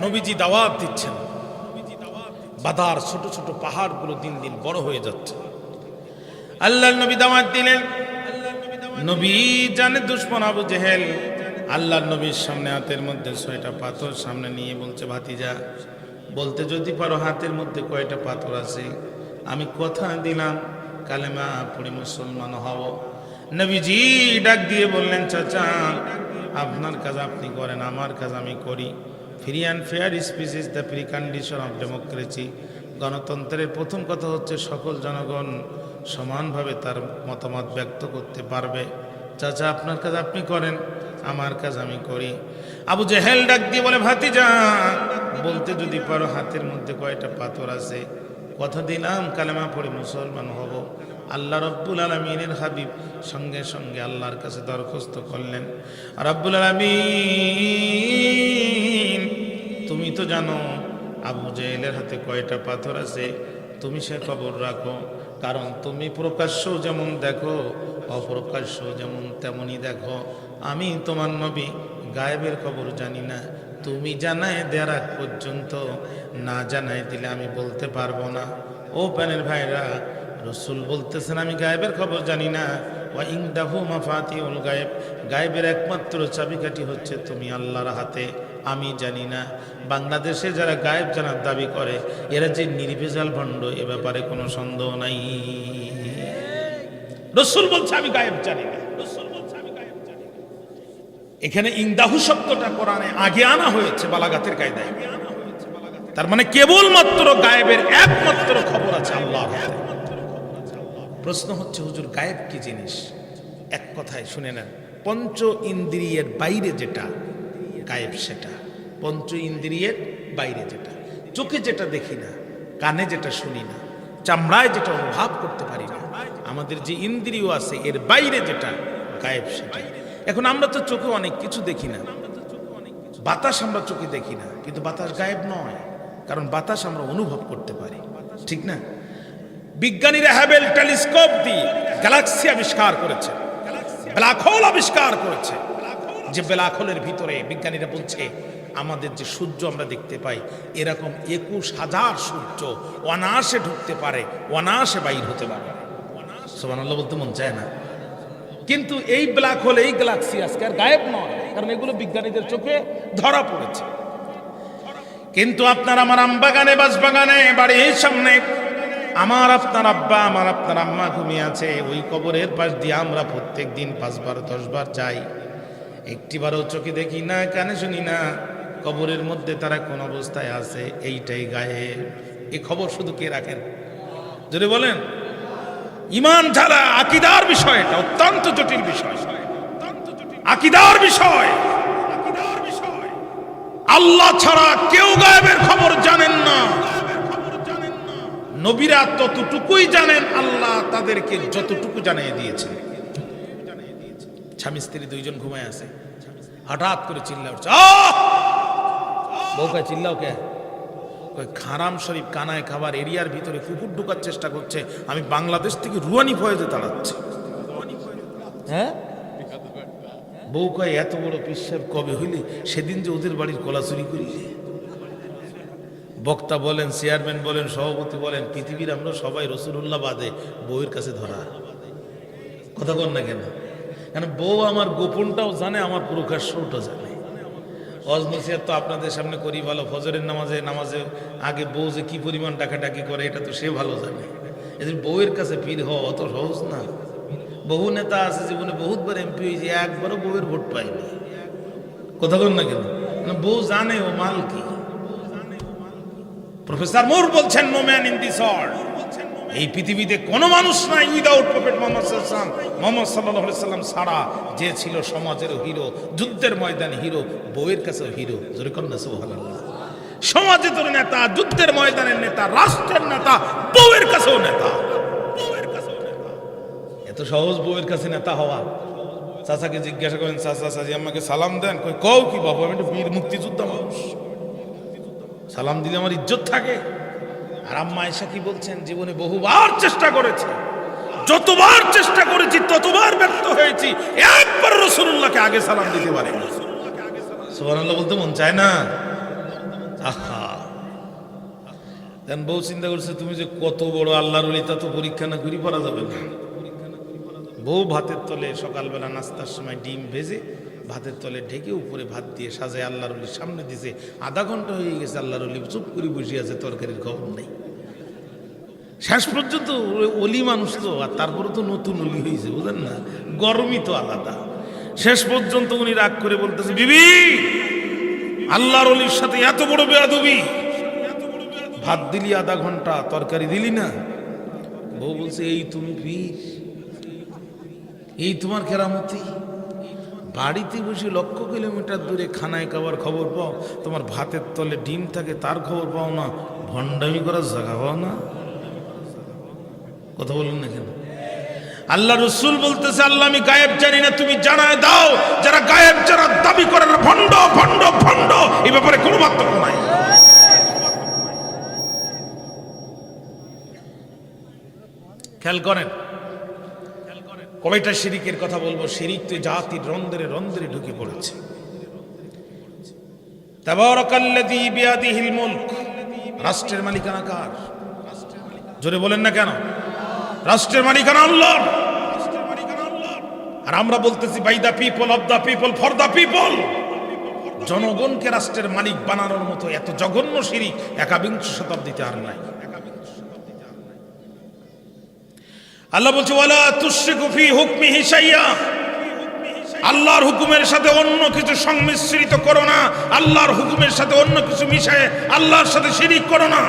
নবীজি দাওয়াত দিচ্ছেন, বাদার ছোট ছোট পাহাড়গুলো দিন দিন বড় হয়ে যাচ্ছে। আল্লাহর নবী দাওয়াত দিলেন। নবী জানে দুশমন আবু জেহেল। আল্লাহর নবীর সামনে হাতের মধ্যে 6টা পাথর সামনে নিয়ে বলছে, ভাতিজা বলতে যদি পারো হাতের মধ্যে কয়টা পাথর আছে, আমি কথা দিলাম কালেমা পড়ে মুসলমান হব। নবীজি ডাক দিয়ে বললেন, চাচা আপনার কাজ আপনি করেন, আমার কাজ আমি করি। Free and fair speech is the pre condition of democracy. গণতন্ত্রের প্রথম কথা হচ্ছে সকল জনগণ সমানভাবে তার মতামত ব্যক্ত করতে পারবে। চাচা আপনার কাজ আপনি করেন, আমার কাজ আমি করি। আবু জেহেল ডাক দিয়ে বলে, ভাতিজা বলতে যদি পারো হাতের মধ্যে কয়টা পাথর আছে, কথা দিলাম কালেমা পড়ে মুসলমান হব। আল্লাহ রব্বুল আলামিনের হাবিব সঙ্গে সঙ্গে আল্লাহর কাছে দরখাস্ত করলেন, রব্বুল আলামিন তুমি তো জানো আবু জেহেলের হাতে কয়টা পাথর আছে, তুমি সে খবর রাখো, কারণ তুমি প্রকাশ্য যেমন দেখো অপ্রকাশ্য যেমন তেমনই দেখো। আমি তোমার নবী গায়েবের খবর জানি না, তুমি জানায় দেওয়ার আগ পর্যন্ত না জানাই দিলে আমি বলতে পারবো না। ও প্যানের ভাইরা, রসুল বলতেছেন আমি গায়েবের খবর জানি না। ওয়া ইনদাহু মাফাতিহুল গায়েব, গায়েবের একমাত্র চাবিকাঠি হচ্ছে তুমি আল্লাহর হাতে, আমি জানি না। বাংলাদেশে যারা গায়েব জানার দাবি করে এরা যে নির্ভেজাল ভণ্ড, এ ব্যাপারে কোনো সন্দেহ নাই। রসুল বলছে আমি গায়েব জানি না। এখানে ইনদাহু শব্দটা কোরআনে আগে আনা হয়েছে বালাগাতের কায়দায়, তার মানে কেবলমাত্র গায়েবের একমাত্র খবর আছে আল্লাহর হাতে। প্রশ্ন হচ্ছে, হুজুর গায়েব কি জিনিস? এক কথায় শুনে নেন, পঞ্চ ইন্দ্রিয়ের বাইরে যেটা গায়েব সেটা। পঞ্চ ইন্দ্রিয়ের বাইরে যেটা, চোখে যেটা দেখি না, কানে যেটা শুনি না, চামড়ায় যেটা অনুভব করতে পারি না, আমাদের যে ইন্দ্রিয় আছে এর বাইরে যেটা গায়েব সেটা। এখন আমরা তো চোখে অনেক কিছু দেখি না, বাতাস আমরা চোখে দেখি না, কিন্তু বাতাস গায়েব নয়, কারণ বাতাস আমরা অনুভব করতে পারি, ঠিক না? বিজ্ঞানীরা হ্যাবেল টেলিস্কোপ দিয়ে গ্যালাক্সি আবিষ্কার করেছে, ব্ল্যাক হোল আবিষ্কার করেছে। যে ব্ল্যাক হোলের ভিতরে বিজ্ঞানীরা বলছে আমাদের যে সূর্য আমরা দেখতে পাই এরকম 21,000 সূর্য অনায়াসে ঢুকতে পারে, অনায়াসে বাইর হতে পারে। সুবহানাল্লাহ বলতে মন চায় না, কিন্তু এই ব্ল্যাক হোল এই গ্যালাক্সি আজকে আর গায়েব নয়, কারণ এগুলো বিজ্ঞানীদের চোখে ধরা পড়েছে। কিন্তু আপনার আমার আমবাগানে বাসবাগানে বাড়ির সামনে আমার আপনার আব্বা আমার আপনার আম্মা ঘুমিয়ে আছে, ওই কবরের পাশ দিয়ে আমরা প্রত্যেক দিন 5 বার 10 বার যাই, একটিবারও চোখে দেখি না, কানে শুনি না কবরের মধ্যে তারা কোন অবস্থায় আছে, এইটাই গায়েব। এই খবর শুধু কে রাখেন? যদি বলেন ঈমান ছাড়া আকীদার বিষয়, এটা অত্যন্ত জটিল বিষয়, আকীদার বিষয়। আল্লাহ ছাড়া কেউ গায়েবের খবর জানেন না। নবীরা ততটুকুই জানেন, আল্লাহ তাদেরকে যতটুকু জানিয়ে দিয়েছেন। স্বামী স্ত্রী 2 জন ঘুমায় আছে, হঠাৎ করে চিল্লা উঠছে, বউ কে চিল্লাও কে? খারাম শরীফ কানায় খাবার এরিয়ার ভিতরে কুকুর ঢুকার চেষ্টা করছে, আমি বাংলাদেশ থেকে রুয়ানি ফয়েজে তাড়াচ্ছি। হ্যাঁ, বউ কয় এত বড় পিসাব কবে হইলে? সেদিন যে ওদের বাড়ির কলা চুরি করিলে। বক্তা বলেন, চেয়ারম্যান বলেন, সভাপতি বলেন, পৃথিবীর আমরা সবাই রাসূলুল্লাহ বাদে বউয়ের কাছে ধরা। কথা বল না কেন? কারণ বউ আমার গোপনটাও জানে, আমার প্রকাশ্যটাও জানে। ওয়াজ নসিহত তো আপনাদের সামনে করি ভালো, ফজরের নামাজে আগে বউ যে কি পরিমাণ ডাকাডাকি করে এটা তো সে ভালো জানে। এদের বউয়ের কাছে পীর হওয়া অত সহজ না। বহু নেতা আছে জীবনে বহুতবার এমপি হয়েছে, একবারও বউয়ের ভোট পায়নি। কথা বল না কেন? বউ জানে ও মাল কি। প্রফেসর মুর বলছেন, no man in this world, এই পৃথিবীতে কোনো মানুষ নাই উইদাউট প্রফেট মুহাম্মদ সাল্লাল্লাহু আলাইহি সাল্লাম ছাড়া, যে ছিল সমাজের হিরো, যুদ্ধের ময়দানে হিরো, বউয়ের কাছেও হিরো। জোরে কর না সুবহানাল্লাহ। সমাজের নেতা, যুদ্ধের ময়দানের নেতা, রাষ্ট্রের নেতা, বউয়ের কাছেও নেতা। এত সহজ বউয়ের কাছে নেতা হওয়া? চাচাকে জিজ্ঞাসা করেন, চাচা চাচি আমাকে সালাম দেন, কও কি বাবু, আমি একটা বীর মুক্তিযোদ্ধা মানুষ, সালাম দিলে আমার ইজ্জত থাকে। আর আম্মা আয়েশা কি বলছেন, জীবনে বহুবার চেষ্টা করেছি, যতবার চেষ্টা করেছি ততবার ব্যর্থ হয়েছি, একবার রাসূলুল্লাহকে আগে সালাম দিতে পারিনি। সুবহানাল্লাহ বলতে মন চায় না? আহা, বউ চিন্তা করছে তুমি যে কত বড় আল্লাহর ওলি তা তো পরীক্ষা না করি পারা যাবে না। বউ ভাতের তলে সকালবেলা নাস্তার সময় ডিম ভেজে ভাতের তলে ঢেকে উপরে ভাত দিয়ে সাজায় আল্লাহর ওলির সামনে দিছে। আধা ঘন্টা হয়ে গেছে, আল্লাহর ওলি চুপ করে বসে আছে, তরকারির খবর নেই। শেষ পর্যন্ত অলি মানুষ তো, আর তারপরে তো নতুন অলি হয়েছে, বুঝলেন না, গরমই তো আলাদা। শেষ পর্যন্ত উনি রাগ করে বলতেছে, বিবি আল্লাহর ওলির সাথে এত বড় বেয়াদবি, ভাত দিলি আধা ঘন্টা তরকারি দিলি না। বউ বলছে, এই তুমি পীর, এই তোমার কেরামতি, বাড়িতে বসে লক্ষ কিলোমিটার দূরে খানায় খাবার খবর পাও, তোমার ভাতের তলে ডিম থাকে তার খবর পাও না, ভণ্ডামি করার জায়গা পাও না। কথা বলুন না কেন? আল্লাহ রসুল বলতেছে, আল্লাহ আমি গায়েব জানি না, তুমি জানায় দাও যারা গায়েব যারা দাবি করেন ভণ্ড ভণ্ড ভণ্ড, এই ব্যাপারে কোনো পার্থক্য নাই। খেয়াল করেন, কয়টা শিরিকের কথা বলবো। শিরিক তো জাতির রন্ধ্রে রন্ধ্রে ঢুকে পড়েছে। তাবারাকাল্লাযী বিয়াদিহিল মুলক, রাষ্ট্রের মালিকানা কার? জোরে বলেন না কেন? রাষ্ট্রের মালিকানা আল্লাহর। আর আমরা বলতেছি by the people, of the people, for the people. জনগণকে রাষ্ট্রের মালিক বানানোর মতো এত জঘন্য শিরিক একবিংশ শতাব্দীতে আর নাই। আল্লাহ বলছে, ওয়ালা তুশরিকু ফি হুকমিহি শাইআ, আল্লাহর হুকুমের সাথে অন্য কিছু সংমিশ্রিত করো না, আল্লাহর হুকুমের সাথে অন্য কিছু মিশায় আল্লাহর সাথে শিরিক করো না।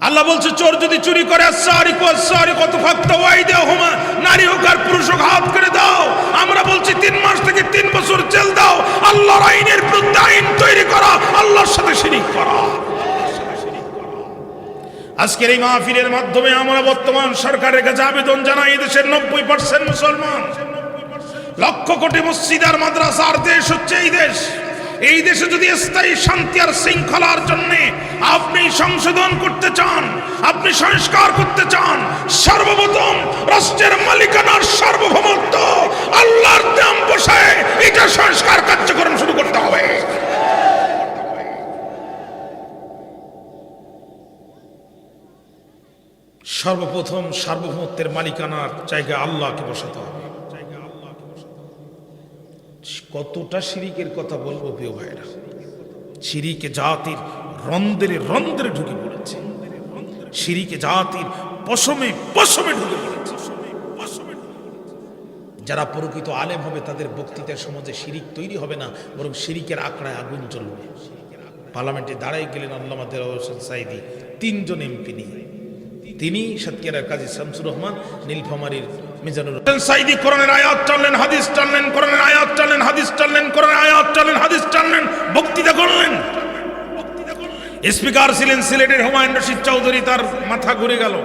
আল্লাহ বলছে, চোর যদি চুরি করে, নারী হোক আর পুরুষ হোক, হাত করে দাও। আমরা বলছি 3 মাস থেকে 3 বছর জেল দাও। আল্লাহর আইনের বিরুদ্ধে আইন তৈরি করা, আল্লাহর সাথে শিরিক করা। আজকের এই মাহফিলের মাধ্যমে আমরা বর্তমান সরকারের কাছে আবেদন জানাই, দেশের 90% মুসলমান, লক্ষ কোটি মসজিদ আর মাদ্রাসার দেশ হচ্ছে এই দেশ। এই দেশে যদি স্থায়ী শান্তি আর শৃঙ্খলার জন্য আপনি সংশোধন করতে চান, আপনি সংস্কার করতে চান, সর্বপ্রথম রাষ্ট্রের মালিকানার সার্বভৌমত্ব আল্লাহর নাম বসায় এটা সংস্কার কার্যক্রম শুরু করতে হবে। সর্বপ্রথম সার্বভৌমত্বের মালিকানার জায়গায় আল্লাহকে বসাতে হবে। কতটা শিরিকের কথা বলবো প্রিয় ভাইরা। শিরিকে জাতির রন্ধ্রে রন্ধ্রে ঢুকে পড়েছে, শিরিকে জাতির পশমে পশমে ঢুকে পড়েছে। যারা প্রকৃত আলেম হবে তাদের বক্তৃতার সমাজে শিরিক তৈরি হবে না, বরং শিরিকের আঁকড়ায় আগুন জ্বলবে। পার্লামেন্টে দাঁড়াই গেলেন আল্লামা দেলাওয়ার হোসেন সাঈদী, 3 জন এমপি নিয়ে। তিনি সাতক্ষীরার কাজী শামসুর রহমান, নীলফামারীর মিজানুর হোসেন সাঈদী কোরআনের আয়াত টানলেন, হাদিস টানলেন, কোরআনের আয়াত টানলেন, হাদিস টানলেন, কোরআনের আয়াত টানলেন, হাদিস টানলেন, বক্তৃতা করলেন। স্পিকার ছিলেন সিলেটের হুমায়ুন রশিদ চৌধুরী, তার মাথা ঘুরে গেল।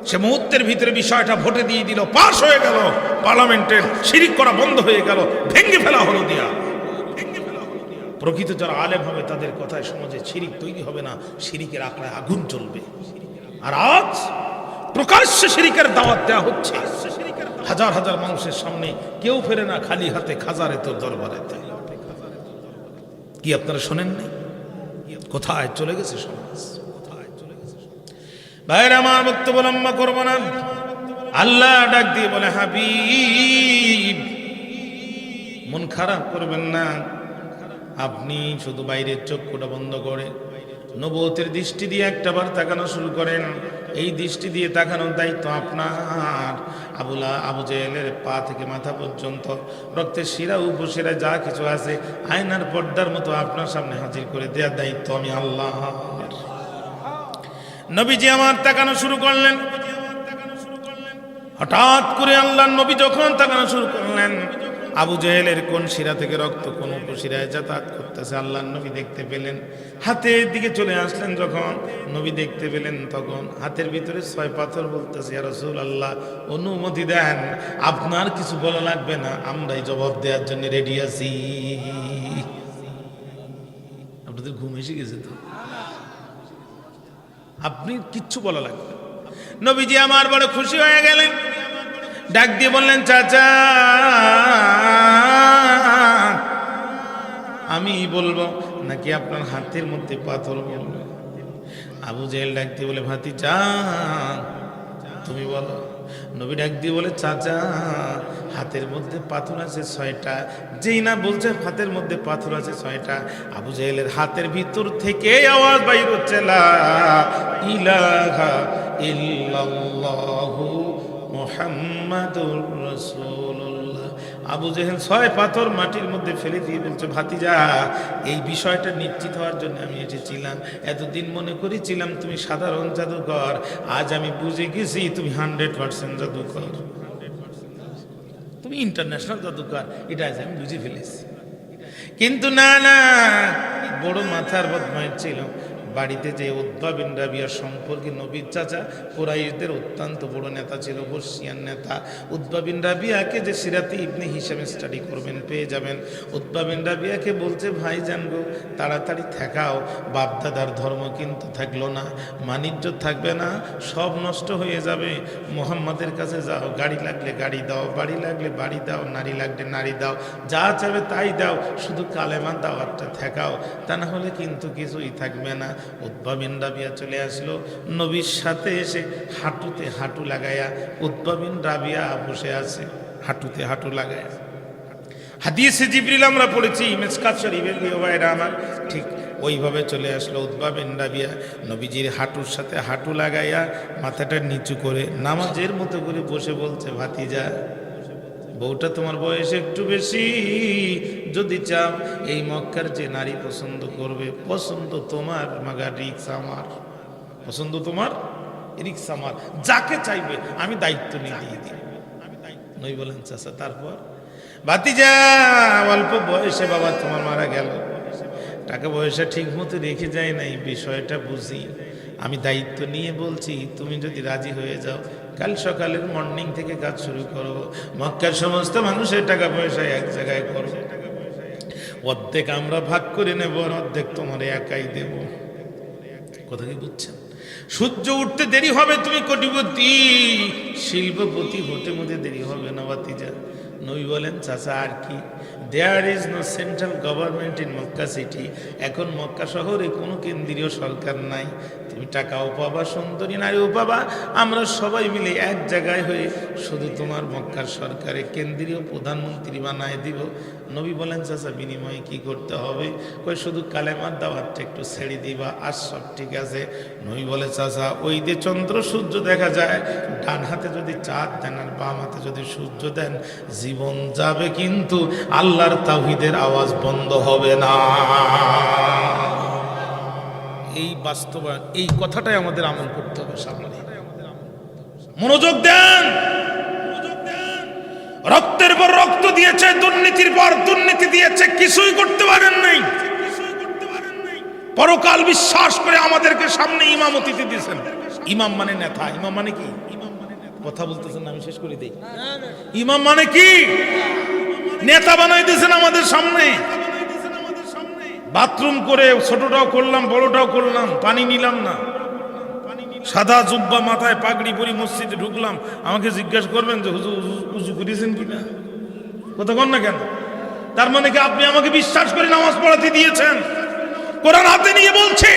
সে মুহূর্তের ভিতরে বিষয়টা ভোটে দিয়ে দিল, পাশ হয়ে গেল, পার্লামেন্টের শিরিক করা বন্ধ হয়ে গেল, ভেঙে ফেলা হলো দিয়া। প্রকৃত যারা আলেম হবে তাদের কথায় সমাজে শিরিক তৈরি হবে না, শিরিকের আঁকড়ায় আগুন জ্বলবে। আর আজ প্রকাশ্যে শিরিকের দাওয়াত দেওয়া হচ্ছে হাজার হাজার মানুষের সামনে, কেউ ফেরে না খালি হাতে, খাজারে তো দরবারেতে। কি আপনারা শোনেন নাই? কোথায় চলে গেছে সমাজ? ভাইরা আমার, বক্তব্য লম্বা করব না। আল্লাহ ডাক দিয়ে বলে, হাবিব মন খারাপ করবেন না, আপনি শুধু বাইরের চক্ষুটা বন্ধ করে নবুয়তের দৃষ্টি দিয়ে একটাবার তাকানো শুরু করেন। এই দৃষ্টি দিয়ে তাকানোর দায়িত্ব আপনার। আবু জেহেলের পা থেকে মাথা পর্যন্ত রক্তের শিরা উপশিরা যা কিছু আছে আয়নার পর্দার মতো আপনার সামনে হাজির করে দেওয়ার দায়িত্ব আমি আল্লাহ। নবীজি আমার তাকানো শুরু করলেন। হঠাৎ করে আল্লাহর নবী যখন তাকানো শুরু করলেন, আবু জেহেলের কোন শিরা থেকে রক্ত কোন উপশিরায় যাতায়াত করতেছে আল্লাহর নবী দেখতে পেলেন। হাতের দিকে চলে আসলেন, যখন নবী দেখতে পেলেন তখন হাতের ভিতরে 6 পাথর বলতেছে, ইয়া রাসূলুল্লাহ অনুমতি দেন, আপনার কিছু বলা লাগবে না, আমরাই জবাব দেওয়ার জন্য রেডি আছি। আপনাদের ঘুম এসে গেছে তো? আপনি কিচ্ছু বলা লাগবে না। নবীজি আমার বড় খুশি হয়ে গেলেন, ডাক দিয়ে বললেন, চাচা আমি বলবো নাকি আপনার হাতের মধ্যে পাথর বলবে? আবু জেহেল ডাক দিয়ে বলে ভাতিজা তুমি বলো। নবী ডাক দিয়ে বলে চাচা হাতের মধ্যে পাথর আছে 6টা। যেই না বলছে হাতের মধ্যে পাথর আছে 6টা, আবু জেহেলের হাতের ভিতর থেকে আওয়াজ বাইর হচ্ছে লা ইলাহা ইল্লাল্লাহু মুহাম্মাদুর রাসূলুল্লাহ। আবু জেহেল 6 পাথর মাটির মধ্যে ফেলে দিয়ে বলছে ভাতিজা এই বিষয়টা নিশ্চিত হওয়ার জন্য আমি এসেছিলাম। এতদিন মনে করেছিলাম তুমি সাধারণ জাদুকর, আজ আমি বুঝে গেছি তুমি 100% জাদুকর, তুমি ইন্টারন্যাশনাল জাদুকর, এটা আজ আমি বুঝে ফেলেছি। কিন্তু না না, বড় মাথার বদমাইশ ছিল। বাড়িতে যে উতবা বিন রাবিয়া সম্পর্কে নবীর চাচা কুরাইশদের অত্যন্ত বড় নেতা ছিল, বর্ষিয়ান নেতা। উতবা বিন রাবিয়াকে যে সিরাতে ইবনে হিশামে স্টাডি করবেন পেয়ে যাবেন। উতবা বিন রাবিয়াকে বলছে ভাই জানগো তাড়াতাড়ি ঠেকাও, বাপদাদার ধর্ম কিন্তু থাকলো না, মানিজ্য থাকবে না, সব নষ্ট হয়ে যাবে। মোহাম্মদের কাছে যাও, গাড়ি লাগলে গাড়ি দাও, বাড়ি লাগলে বাড়ি দাও, নারী লাগলে নারী দাও, যা চাবে তাই দাও, শুধু কালেমা দাওয়াতটা ঠেকাও, তা না হলে কিন্তু কিছুই থাকবে না। উতবা বিন রাবিয়া চলে আসলো নবীর সাথে, এসে হাঁটুতে হাঁটু লাগায়া উতবা বিন রাবিয়া বসে আছে, হাঁটুতে হাঁটু লাগায়া। হাদিসে জিবরিল আমরা পড়েছি মিসকাত শরীফের রিওয়ায়াত আমার, ঠিক ওইভাবে চলে আসলো উতবা বিন রাবিয়া নবীজির হাঁটুর সাথে হাঁটু লাগাইয়া মাথাটা নিচু করে নামাজের মতো করে বসে বলছে ভাতিজা বউটা তোমার বয়স একটু বেশি, যদি চাও এই মক্কার যে নারী পছন্দ করবে, পছন্দ তোমার মাগার রিক্স আমার, পছন্দ তোমার রিক্স আমার, যাকে চাইবে আমি দায়িত্ব নিয়ে দিয়ে দিই। নই বলেন চাচা তারপর? ভাতিজা অল্প বয়সে বাবা তোমার মারা গেল, টাকা পয়সা ঠিক মতো রেখে যায় নাই, বিষয়টা বুঝি, আমি দায়িত্ব নিয়ে বলছি তুমি যদি রাজি হয়ে যাও কাল সকালের মর্নিং থেকে কাজ শুরু করো, মক্কার সমস্ত মানুষের টাকা পয়সা এক জায়গায় করো, অর্ধেক আমরা ভাগ করে নেব, অর্ধেক তোমার একাই দেব। কথা কি বুঝছেন? সূর্য উঠতে দেরি হবে, তুমি কোটিপতি শিল্পপতি হতে মধ্যে দেরি হবে না ভাতিজা। নবী বলেন চাচা আর কি, there is no central government in Mecca city, এখন মক্কা শহরে কোনো কেন্দ্রীয় সরকার নাই, তুমি টাকাও পাবা, সুন্দরী নারীও পাবা, আমরা সবাই মিলে এক জায়গায় হয়ে শুধু তোমার মক্কার সরকারে কেন্দ্রীয় প্রধানমন্ত্রী বানায় দিব। নবী বলেন চাচা বিনিময়ে কি করতে হবে? কই শুধু কালেমার দাওয়াতটা একটু ছেড়ে দিবা, আর সব ঠিক আছে। নবী বলে চাচা ওই যে চন্দ্র সূর্য দেখা যায়, ডান হাতে যদি চাঁদ দেন আর বাম হাতে যদি সূর্য দেন, জীবন যাবে কিন্তু আল্লাহর তাওহীদের আওয়াজ বন্ধ হবে না। এই বাস্তবায়ন, এই কথাটাই আমাদের আমল করতে হবে সামনে। মনোযোগ দেন, রক্তের পর রক্ত দিয়েছে, দুর্নীতির পর দুর্নীতি দিয়েছে, কিছুই করতে পারেন নাই। পরকাল বিশ্বাস করে আমাদেরকে সামনে ইমামতিতে দিয়েছেন। ইমাম মানে নেতা, ইমাম মানে কি? কথা বলতেছেন আমি শেষ করে দেই। ইমাম মানে কি? নেতা বানাই দিয়েছেন আমাদের সামনে। বাথরুম করে ছোটটাও করলাম বড়টাও করলাম, পানি নিলাম না, সাদা জুব্বা মাথায় পাগড়ি পরি মসজিদে ঢুকলাম, আমাকে জিজ্ঞাসা করবেন যে হুজুর উজু করেছেন কিনা? কথা কন না কেন? তার মানে কি আপনি আমাকে বিশ্বাস করে নামাজ পড়াতে দিয়েছেন? কোরআন হাতে নিয়ে বলছে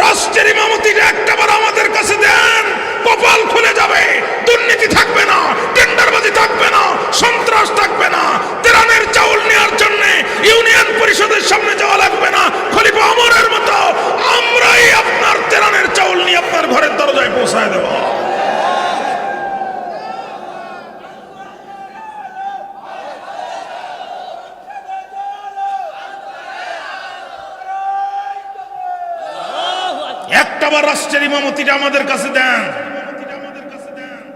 রাষ্ট্রের ইমামতিটা একটাবার আমাদের কাছে দেন, কপাল খুলে যাবে, দুর্নীতি থাকবে না, টেন্ডারবাজি থাকবে না, সন্ত্রাস থাকবে না, তেরানের চাউল নেওয়ার জন্য ইউনিয়ন পরিষদের সামনে যাওয়া লাগবে না, খলিফা ওমরের মতো আমরাই আপনার তেরানের চাউল নিয়ে আপনার ঘরের দরজায় পৌঁছায় দেব। একটাবার রাষ্ট্রের ইমামতিটা আমাদের কাছে দেন,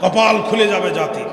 কপাল খুলে যাবে জাতির।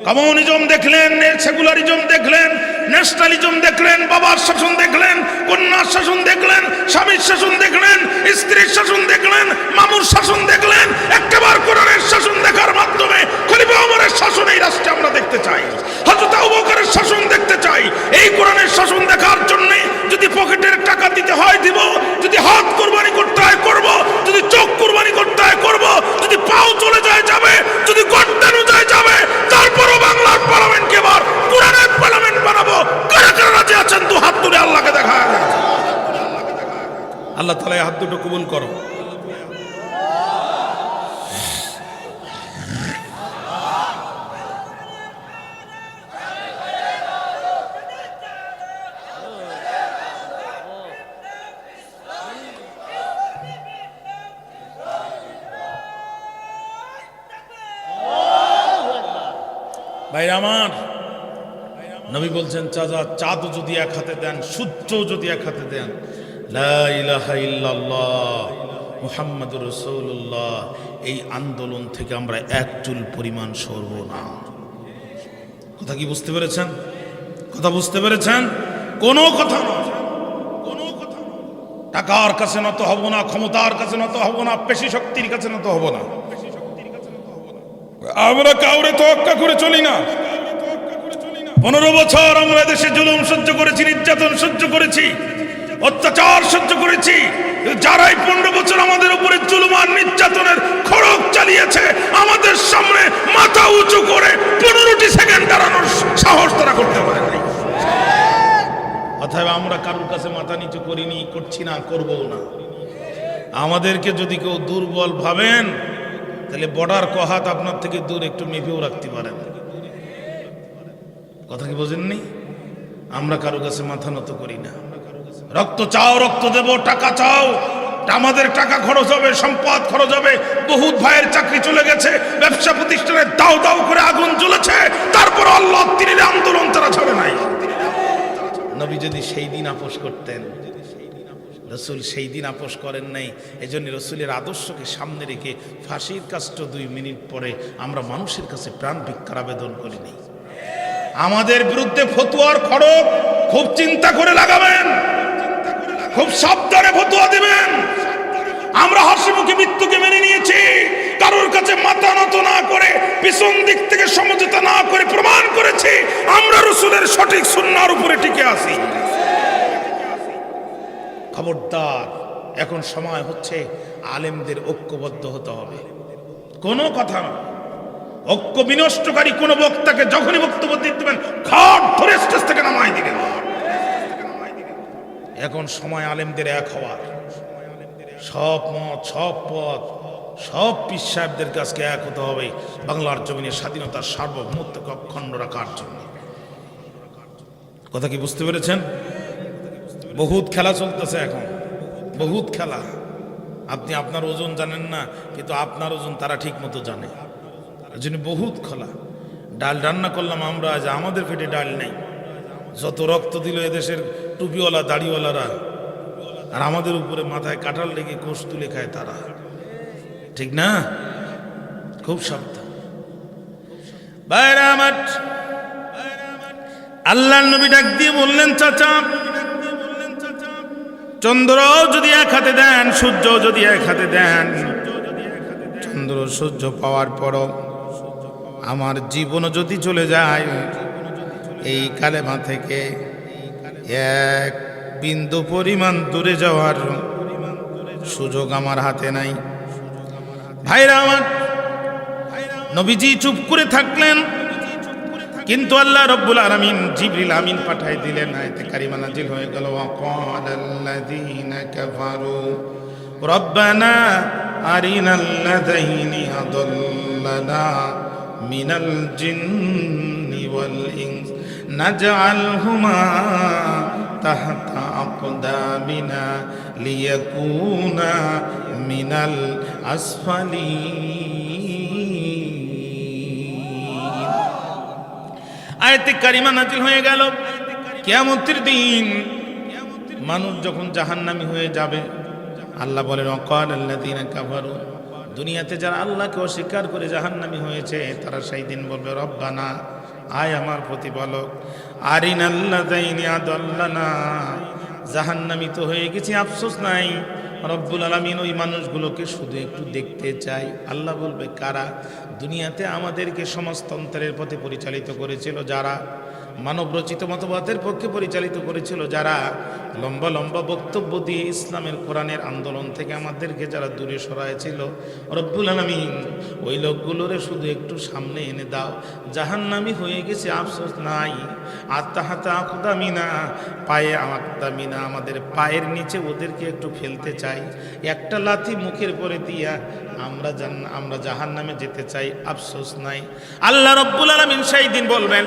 কমিউনিজম দেখলেন, সেকুলারিজম দেখলেন, ন্যাশনালিজম দেখলেন, বাবার শাসন দেখলেন, কন্যার শাসন দেখলেন, স্বামীর শাসন দেখলেন, স্ত্রীর শাসন দেখলেন, মামুর শাসন দেখলেন। একটাবার কোরআনের শাসন দেখার মাধ্যমে খলিফা ওমরের শাসন এই রাষ্ট্রে আমরা দেখতে চাই, হযরত আবু বকরের শাসন দেখতে চাই। এই কোরআনের শাসন দেখার জন্য যদি পকেটের টাকা দিতে হয় দিব, যদি হাত কুরবানি করতে হয় করব, যদি চোখ কুরবানি করতে হয় করব, যদি পাও চলে যায় যাবে, যদি গর্দান যায় যাবে। তারপরও বাংলার পার্লামেন্টকে এবার কোরআনের পার্লামেন্ট বানাবো। কারা কারা রাজি আছেন? তো হাত তুলে আল্লাহকে দেখা। আল্লাহ তাআলা এই হাত দুটো কবুল করো। ভাইরা আমার, নবী বলছেন চাঁদ যদি এক হাতে দেন, সূর্য যদি এক হাতে দেন, লা ইলাহা ইল্লাল্লাহ মুহাম্মাদুর রাসূলুল্লাহ, এই আন্দোলন থেকে আমরা এক চুল পরিমাণ সরব না। কথা কি বুঝতে পেরেছেন? কথা বুঝতে পেরেছেন? কোনো কথা নয়, কোনো কথা নয়। টাকার কাছে নত হব না, ক্ষমতার কাছে নত হব না, পেশি শক্তির কাছে নত হব না। আমরা কাউরে তোয়াক্কা করে চলি না। 15 বছর আমরা দেশে জুলুম সহ্য করেছি, নির্যাতন সহ্য করেছি, অত্যাচার সহ্য করেছি। যারাই 15 বছর আমাদের উপরে জুলুম আর নির্যাতনের খড়গ চালিয়েছে, আমাদের সামনে মাথা উঁচু করে 15টি সেকেন্ড দাঁড়ানোর সাহস তারা করতে পারে নাই। অতএব আমরা কারোর কাছে মাথা নিচু করিনি, করছি না, করবও না। আমাদেরকে যদি কেউ দুর্বল ভাবেন, তাহলে বর্ডার কহাত আপনার থেকে দূর একটু মেপেও রাখতে পারেন। কথা কি বোঝেননি? আমরা কারো কাছে মাথা নত করি না। রক্ত চাও, রক্ত দেব, টাকা চাও, আমাদের টাকা খরচ হবে, সম্পদ খরচ হবে। বহুত ভাইয়ের চাকরি চলে গেছে, ব্যবসা প্রতিষ্ঠানে দাও দাও করে আগুন জ্বলেছে, তারপর আল্লাহ তীরের আন্দোলন তারা ছাড়ে নাই। নবী যদি সেই দিন আপোষ করতেন, রসুল সেই দিন আপোষ করেন নাই। এই জন্য রসুলের আদর্শকে সামনে রেখে ফাঁসির কাষ্ট 2 মিনিট পরে আমরা মানুষের কাছে প্রাণ ভিক্ষার আবেদন করি নাই। আমাদের বিরুদ্ধে ফতোয়ার খড়গ খুব চিন্তা করে লাগাবেন, খুব সাবধানে ফতোয়া দিবেন। আমরা হাসিমুখে মৃত্যুকে মেনে নিয়েছি, কারোর কাছে মাথা নত না করে, পিছন দিক থেকে সমঝোতা না করে প্রমাণ করেছি আমরা রসুলের সঠিক সুন্নাহর উপরে টিকে আছি। খবরদার, এখন সময় হচ্ছে আলেমদের ঐক্যবদ্ধ হতে হবে। কোনো কথা না, ঐক্য বিনষ্টকারী কোন বক্তাকে যখনই বক্তব্য দিবেন, খাট ধরে স্টেজ থেকে নামাই দিবেন। এখন সময় আলেমদের এক হওয়ার, সব মত, সব পথ, সব পীর সাহেবদের কাছে এক হতে হবে বাংলার জমিনের স্বাধীনতার সার্বভৌমত্বকে অক্ষুণ্ণ রাখার জন্য। কথা কি বুঝতে পেরেছেন? বহুত খেলা চলতেছে এখন, বহুত খেলা। আপনি আপনার ওজন জানেন না, কিন্তু আপনার ওজন তারা ঠিক মতো জানে। এই জন্য বহুত খেলা। ডাল রান্না করলাম আমরা, আজ আমাদের পেটে ডাল নেই। যত রক্ত দিল এদেশের টুপিওয়ালা দাড়িওয়ালারা, আর আমাদের উপরে মাথায় কাঁঠাল লেগে কোষ তুলে খায় তারা। ঠিক না? খুব সাবধান ভাইরা আমার। আল্লাহর নবী ডাক দিয়ে বললেন, চাচা, চন্দ্র যদি এক হাতে দেন, সূর্য যদি এক হাতে দেন, চন্দ্র সূর্য পাওয়ার পরও আমার জীবনও যদি চলে যায়, এই কালেমা থেকে এক বিন্দু পরিমাণ দূরে যাওয়ার সুযোগ আমার হাতে নাই। ভাইরা আমার, নবীজি চুপ করে থাকলেন, কিন্তু আল্লাহ রব্বুল আলামিন জিবরিল আমিন পাঠাই দিলেন। আয়াতে কারিমা নাজিল হয়ে গেল, ওয়াকালাল্লাযীনা কাফারু রব্বানা আরিনাল্লাযীনা আদাল্লানা মিনাল জিন্নি ওয়াল ইনস নাজআলহুমা তাহতা আকদামিনা লিয়াকুনা মিনাল আসফালিন। আয়াতে কারিমা নাজিল হয়ে গেল, কিয়ামতের দিন মানুষ যখন জাহান্নামী হয়ে যাবে, আল্লাহ বলেন, ওয়াকালাল্লাযীনা কাফারু, দুনিয়াতে যারা আল্লাহকে অস্বীকার করে জাহান্নামী হয়েছে, তারা সেই দিন বলবে, রব্বানা, আয় আমার প্রতিপালক, আরিনাল্লাযীনা আদাল্লানা, জাহান্নামী তো হয়ে গেছি, আফসোস নাই। রব্বুল আলামিন ওই মানুষগুলোকে শুধু একটু দেখতে চাই। আল্লাহ বলবে, কারা? দুনিয়াতে আমাদেরকে সমাজতন্ত্রের পথে পরিচালিত করেছিল যারা, মানব রচিত মতবাদের পক্ষে পরিচালিত করেছিল, যারা লম্বা লম্বা বক্তব্য দিয়ে ইসলামের কোরআনের আন্দোলন থেকে আমাদেরকে যারা দূরে সরাইছিল, রব্বুল আলামিন ওই লোকগুলোরে শুধু একটু সামনে এনে দাও। জাহান্নামী হয়ে গেছে, আফসোস নাই। আত্মাহাতা আকদামিনা, পায়ে আকদামিনা, আমাদের পায়ের নিচে ওদেরকে একটু ফেলতে চাই, একটা লাথি মুখের পরে দিয়া আমরা জাহান্নামে যেতে চাই, আফসোস নাই। আল্লাহ রব্বুল আলামিন সেই দিন বলবেন,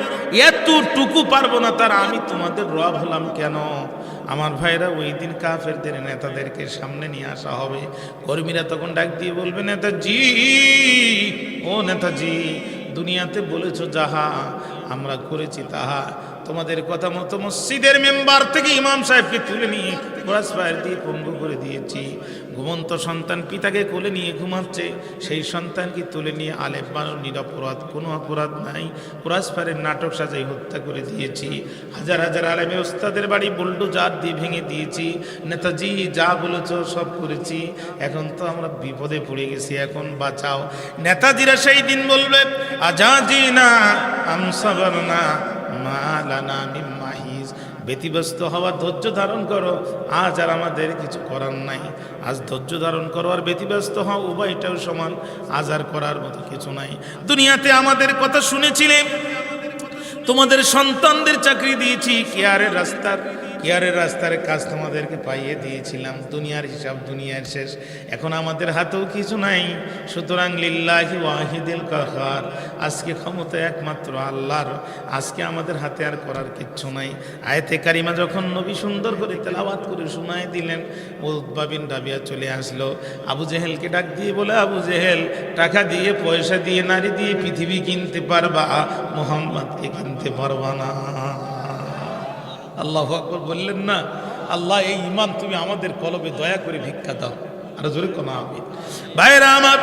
এতটুকু পারবো না তারা, আমি তোমাদের রব হলাম কেন? আমার ভাইরা, ওই দিন কাফেরদের নেতাদেরকে সামনে নিয়ে আসা হবে। কর্মীরা তখন ডাক দিয়ে বলবে, নেতাজি, ও নেতাজি, দুনিয়াতে বলেছ যাহা, আমরা করেছি তাহা। তোমাদের কথা মতো মসজিদের মেম্বার থেকে ইমাম সাহেবকে তুলে নিয়ে ক্রস ফায়ার দিয়ে পঙ্গু করে দিয়েছি। ঘুমন্ত সন্তান পিতাকে কোলে নিয়ে ঘুমাচ্ছে, সেই সন্তানকে তুলে নিয়ে আলেম বানানোর নিরপরাধ, কোনো অপরাধ নাই, ক্রস ফায়ারের নাটক সাজাই হত্যা করে দিয়েছি। হাজার হাজার আলেমের ওস্তাদের বাড়ি বুলডোজার দিয়ে ভেঙে দিয়েছি। নেতাজি, যা বলেছ সব করেছি, এখন তো আমরা বিপদে পড়ে গেছি, এখন বাঁচাও। নেতাজিরা সেই দিন বলবে, আজাজিনা আমসাবারনা মালানা মিন মাহিজ, ব্যতিব্যস্ত হওয়া, ধৈর্য ধারণ করো, আজ আর আমাদের কিছু করার নাই। আজ ধৈর্য ধারণ করো আর ব্যতিব্যস্ত হও, উভয়টাও সমান, আজ আর করার মতো কিছু নাই। দুনিয়াতে আমাদের কথা শুনেছিলে, তোমাদের সন্তানদের চাকরি দিয়েছি, কেয়ারের রাস্তার কাজ তোমাদেরকে পাইয়ে দিয়েছিলাম। দুনিয়ার হিসাব দুনিয়ার শেষ, এখন আমাদের হাতেও কিছু নাই। সুতরাং লিল্লাহি ওয়াহিদিল কাহার, আজকে ক্ষমতা একমাত্র আল্লাহর, আজকে আমাদের হাতে আর করার কিচ্ছু নাই। আয়াতে কারিমা যখন নবী সুন্দর করে তেলাওয়াত করে শোনায় দিলেন, উতবা বিন রাবিয়া চলে আসলো। আবু জেহেলকে ডাক দিয়ে বলে, আবু জেহেল, টাকা দিয়ে, পয়সা দিয়ে, নারী দিয়ে পৃথিবী কিনতে পারবা, মুহাম্মদকে কিনতে পারবা না। আল্লাহু আকবার বললেন না? আল্লাহ, এই ঈমান তুমি আমাদের কলবে দয়া করে ভিক্ষা দাও। আর জোরে কোন আমিন। ভাইরা আমার,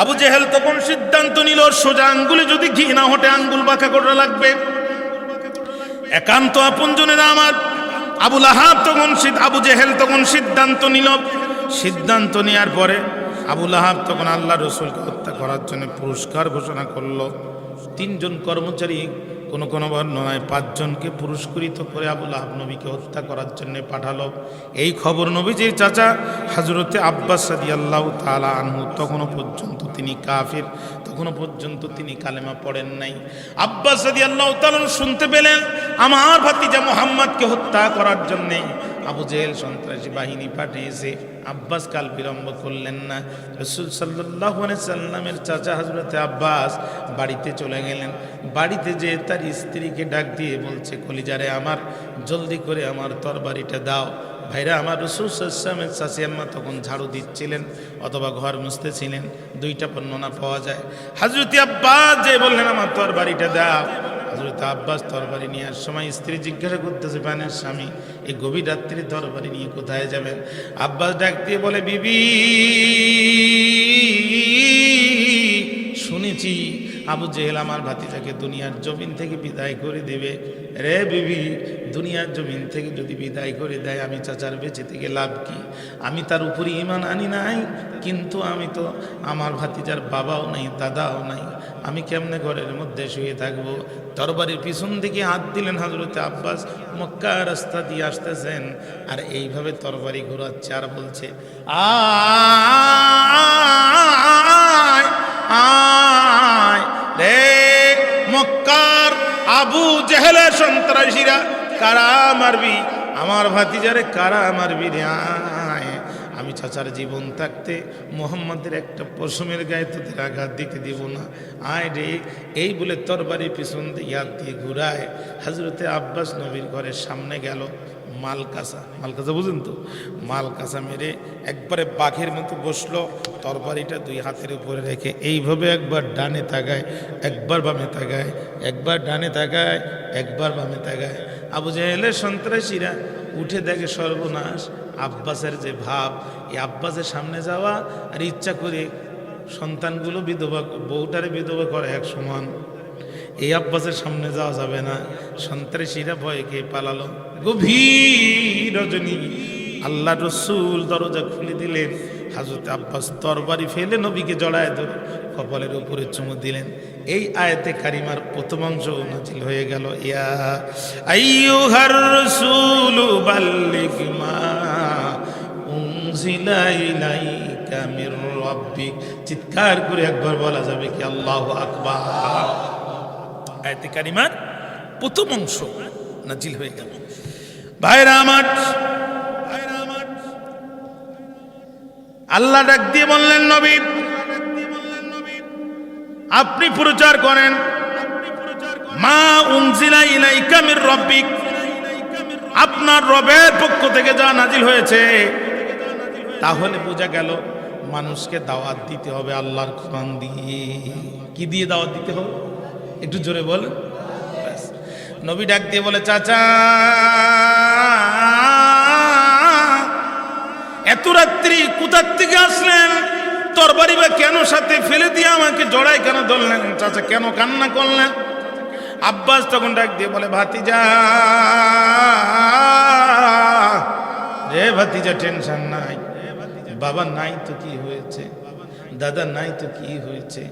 আবু জেহেল তখন সিদ্ধান্ত নিল, সোজা আঙ্গুলে যদি ঘি না হটে আঙ্গুল বাঁকা করা লাগবে। একান্ত আপনজনেরা আমার, আবু জেহেল তখন সিদ্ধান্ত নিল। সিদ্ধান্ত নেওয়ার পরে আবু লাহাব তখন আল্লাহ রসুলকে হত্যা করার জন্য পুরস্কার ঘোষণা করলো। 3 জন কর্মচারী, কোনো কোনো বর্ণনায় 5 জনকে পুরস্কৃত করে আবু লাহাব নবীকে হত্যা করার জন্য পাঠালো। এই খবর নবীজির চাচা হযরতে আব্বাস রাদিয়াল্লাহু তাআলা আনহু, তখনও পর্যন্ত তিনি কাফির, তখনও পর্যন্ত তিনি কালেমা পড়েন নাই। আব্বাস রাদিয়াল্লাহু তাআলা শুনতে পেলেন আমার ভাতিজা মুহাম্মদকে হত্যা করার জন্যে আবু জেহেল সন্ত্রাসী বাহিনী পাঠিয়েছে। আব্বাস কাল বিলম্ব করলেন না, রাসূল সাল্লাল্লাহু আলাইহি সাল্লামের চাচা হযরতে আব্বাস বাড়িতে চলে গেলেন। বাড়িতে যেয়ে তার স্ত্রীকে ডাক দিয়ে বলছে, কলিজারে আমার, জলদি করে আমার তরবারিটা দাও। ভাইরা আমার, রাসূল সাল্লাল্লাহু আলাইহি সাল্লামের চাচি আম্মা তখন ঝাড়ু দিচ্ছিলেন অথবা ঘর মুছতেছিলেন, 2টা বর্ণনা পাওয়া যায়। হযরতে আব্বাস যে বললেন, আমার তরবারিটা দাও। হযরতে আব্বাস তরবারি নেওয়ার সময় স্ত্রী জিজ্ঞাসা করতেছে, প্রাণের স্বামী, এই গভীর রাত্রি তরবারি নিয়ে কোথায় যাবেন? আব্বাস ডাক দিয়ে বলে, বিবি, শুনেছি আবু জেহেল আমার ভাতিজাকে দুনিয়ার জমিন থেকে বিদায় করে দেবে। রে বিবি, দুনিয়ার জমিন থেকে যদি বিদায় করে দেয়, আমি চাচার বেঁচে থেকে লাভ কি? আমি তার উপরে ঈমান আনি নাই, কিন্তু আমি তো আমার ভাতিজার বাবাও নাই, দাদাও নাই, আমি কেমনে ঘরের মধ্যে শুয়ে থাকবো? তরবারির পিছন দিকে হাত দিলেন হযরতে আব্বাস। মক্কা রাস্তা দিয়ে আসতেছেন আর এইভাবে তরবারি ঘোরাচ্ছে আর বলছে, আয় আয় রে মক্কার আবু জেহেলের সন্ত্রাসীরা, কারা মারবি আমার ভাতিজারে, কারা মারবি রে, আয়। আমি চাচার জীবন থাকতে মুহাম্মদের একটা পশমের গায়ে তোদের আঘাত দিতে দিব না, আয় রে। এই বলে তরবারির পিছন দিয়ে হাত দিয়ে ঘুরায় হযরতে আব্বাস নবীর ঘরের সামনে গেল। মালকাসা বুঝেন তো, মালকাসা মেরে একবারে বাঘের মতো বসলো, তরবারিটা 2 হাতের উপরে রেখে এইভাবে একবার ডানে তাকায়, একবার বামে তাকায়, একবার ডানে তাকায়, একবার বামে তাকায়। আবু জেহেলের সন্ত্রাসীরা উঠে দেখে সর্বনাশ। আব্বাসের যে ভাব, এই আব্বাসের সামনে যাওয়া আর ইচ্ছা করে সন্তানগুলো বিধবা, বউটারে বিধবা করে এক সমান, এই আব্বাসের সামনে যাওয়া যাবে না। সন্ত্রাসীরা ভয়ে খেয়ে পালালো। গভীর রজনী আল্লাহ রসুল দরজা খুলে দিলেন। হযরত আব্বাস তরবারি ফেলে নবীকে জড়ায় ধরে কপালের উপরে চুমু দিলেন। এই আয়াতে কারিমার প্রথম অংশ নাযিল হয়ে গেল, ইয়া আইয়ুহার রাসূলু বাল্লিগ মা উনজিলা ইলাইকা মির রাব্বিক। চিৎকার করে একবার বলা যাবে কি আল্লাহু আকবার। আয়াতে কারিমার প্রথম অংশ নাযিল হয়ে গেল। ভাইরা আমার, আল্লাহ ডাক দিয়ে বললেন, নবী আপনি প্রচার করেন, মা উনজিলা ইলাইকা মির রাব্বিক, আপনার রবের পক্ষ থেকে যা নাজিল হয়েছে। তাহলে বোঝা গেল মানুষকে দাওয়াত দিতে হবে আল্লাহর কোরআন দিয়ে। কি দিয়ে দাওয়াত দিতে হবে একটু জোরে বলেন। নবী ডাক দিয়ে বলে, চাচা এত রাত্রি কোথার থেকে আসলেন? তরবারি বা কেন সাথে ফেলে দিয়ে আমাকে জড়াই কেন ধরলেন? চাচা কেন কান্না করলেন? আব্বাস তখন ডাক দিয়ে বলে, ভাতিজা রে ভাতিজা, টেনশন নাই, বাবা নাই তো কি হয়েছে, দাদা নাই তো কি হয়েছে,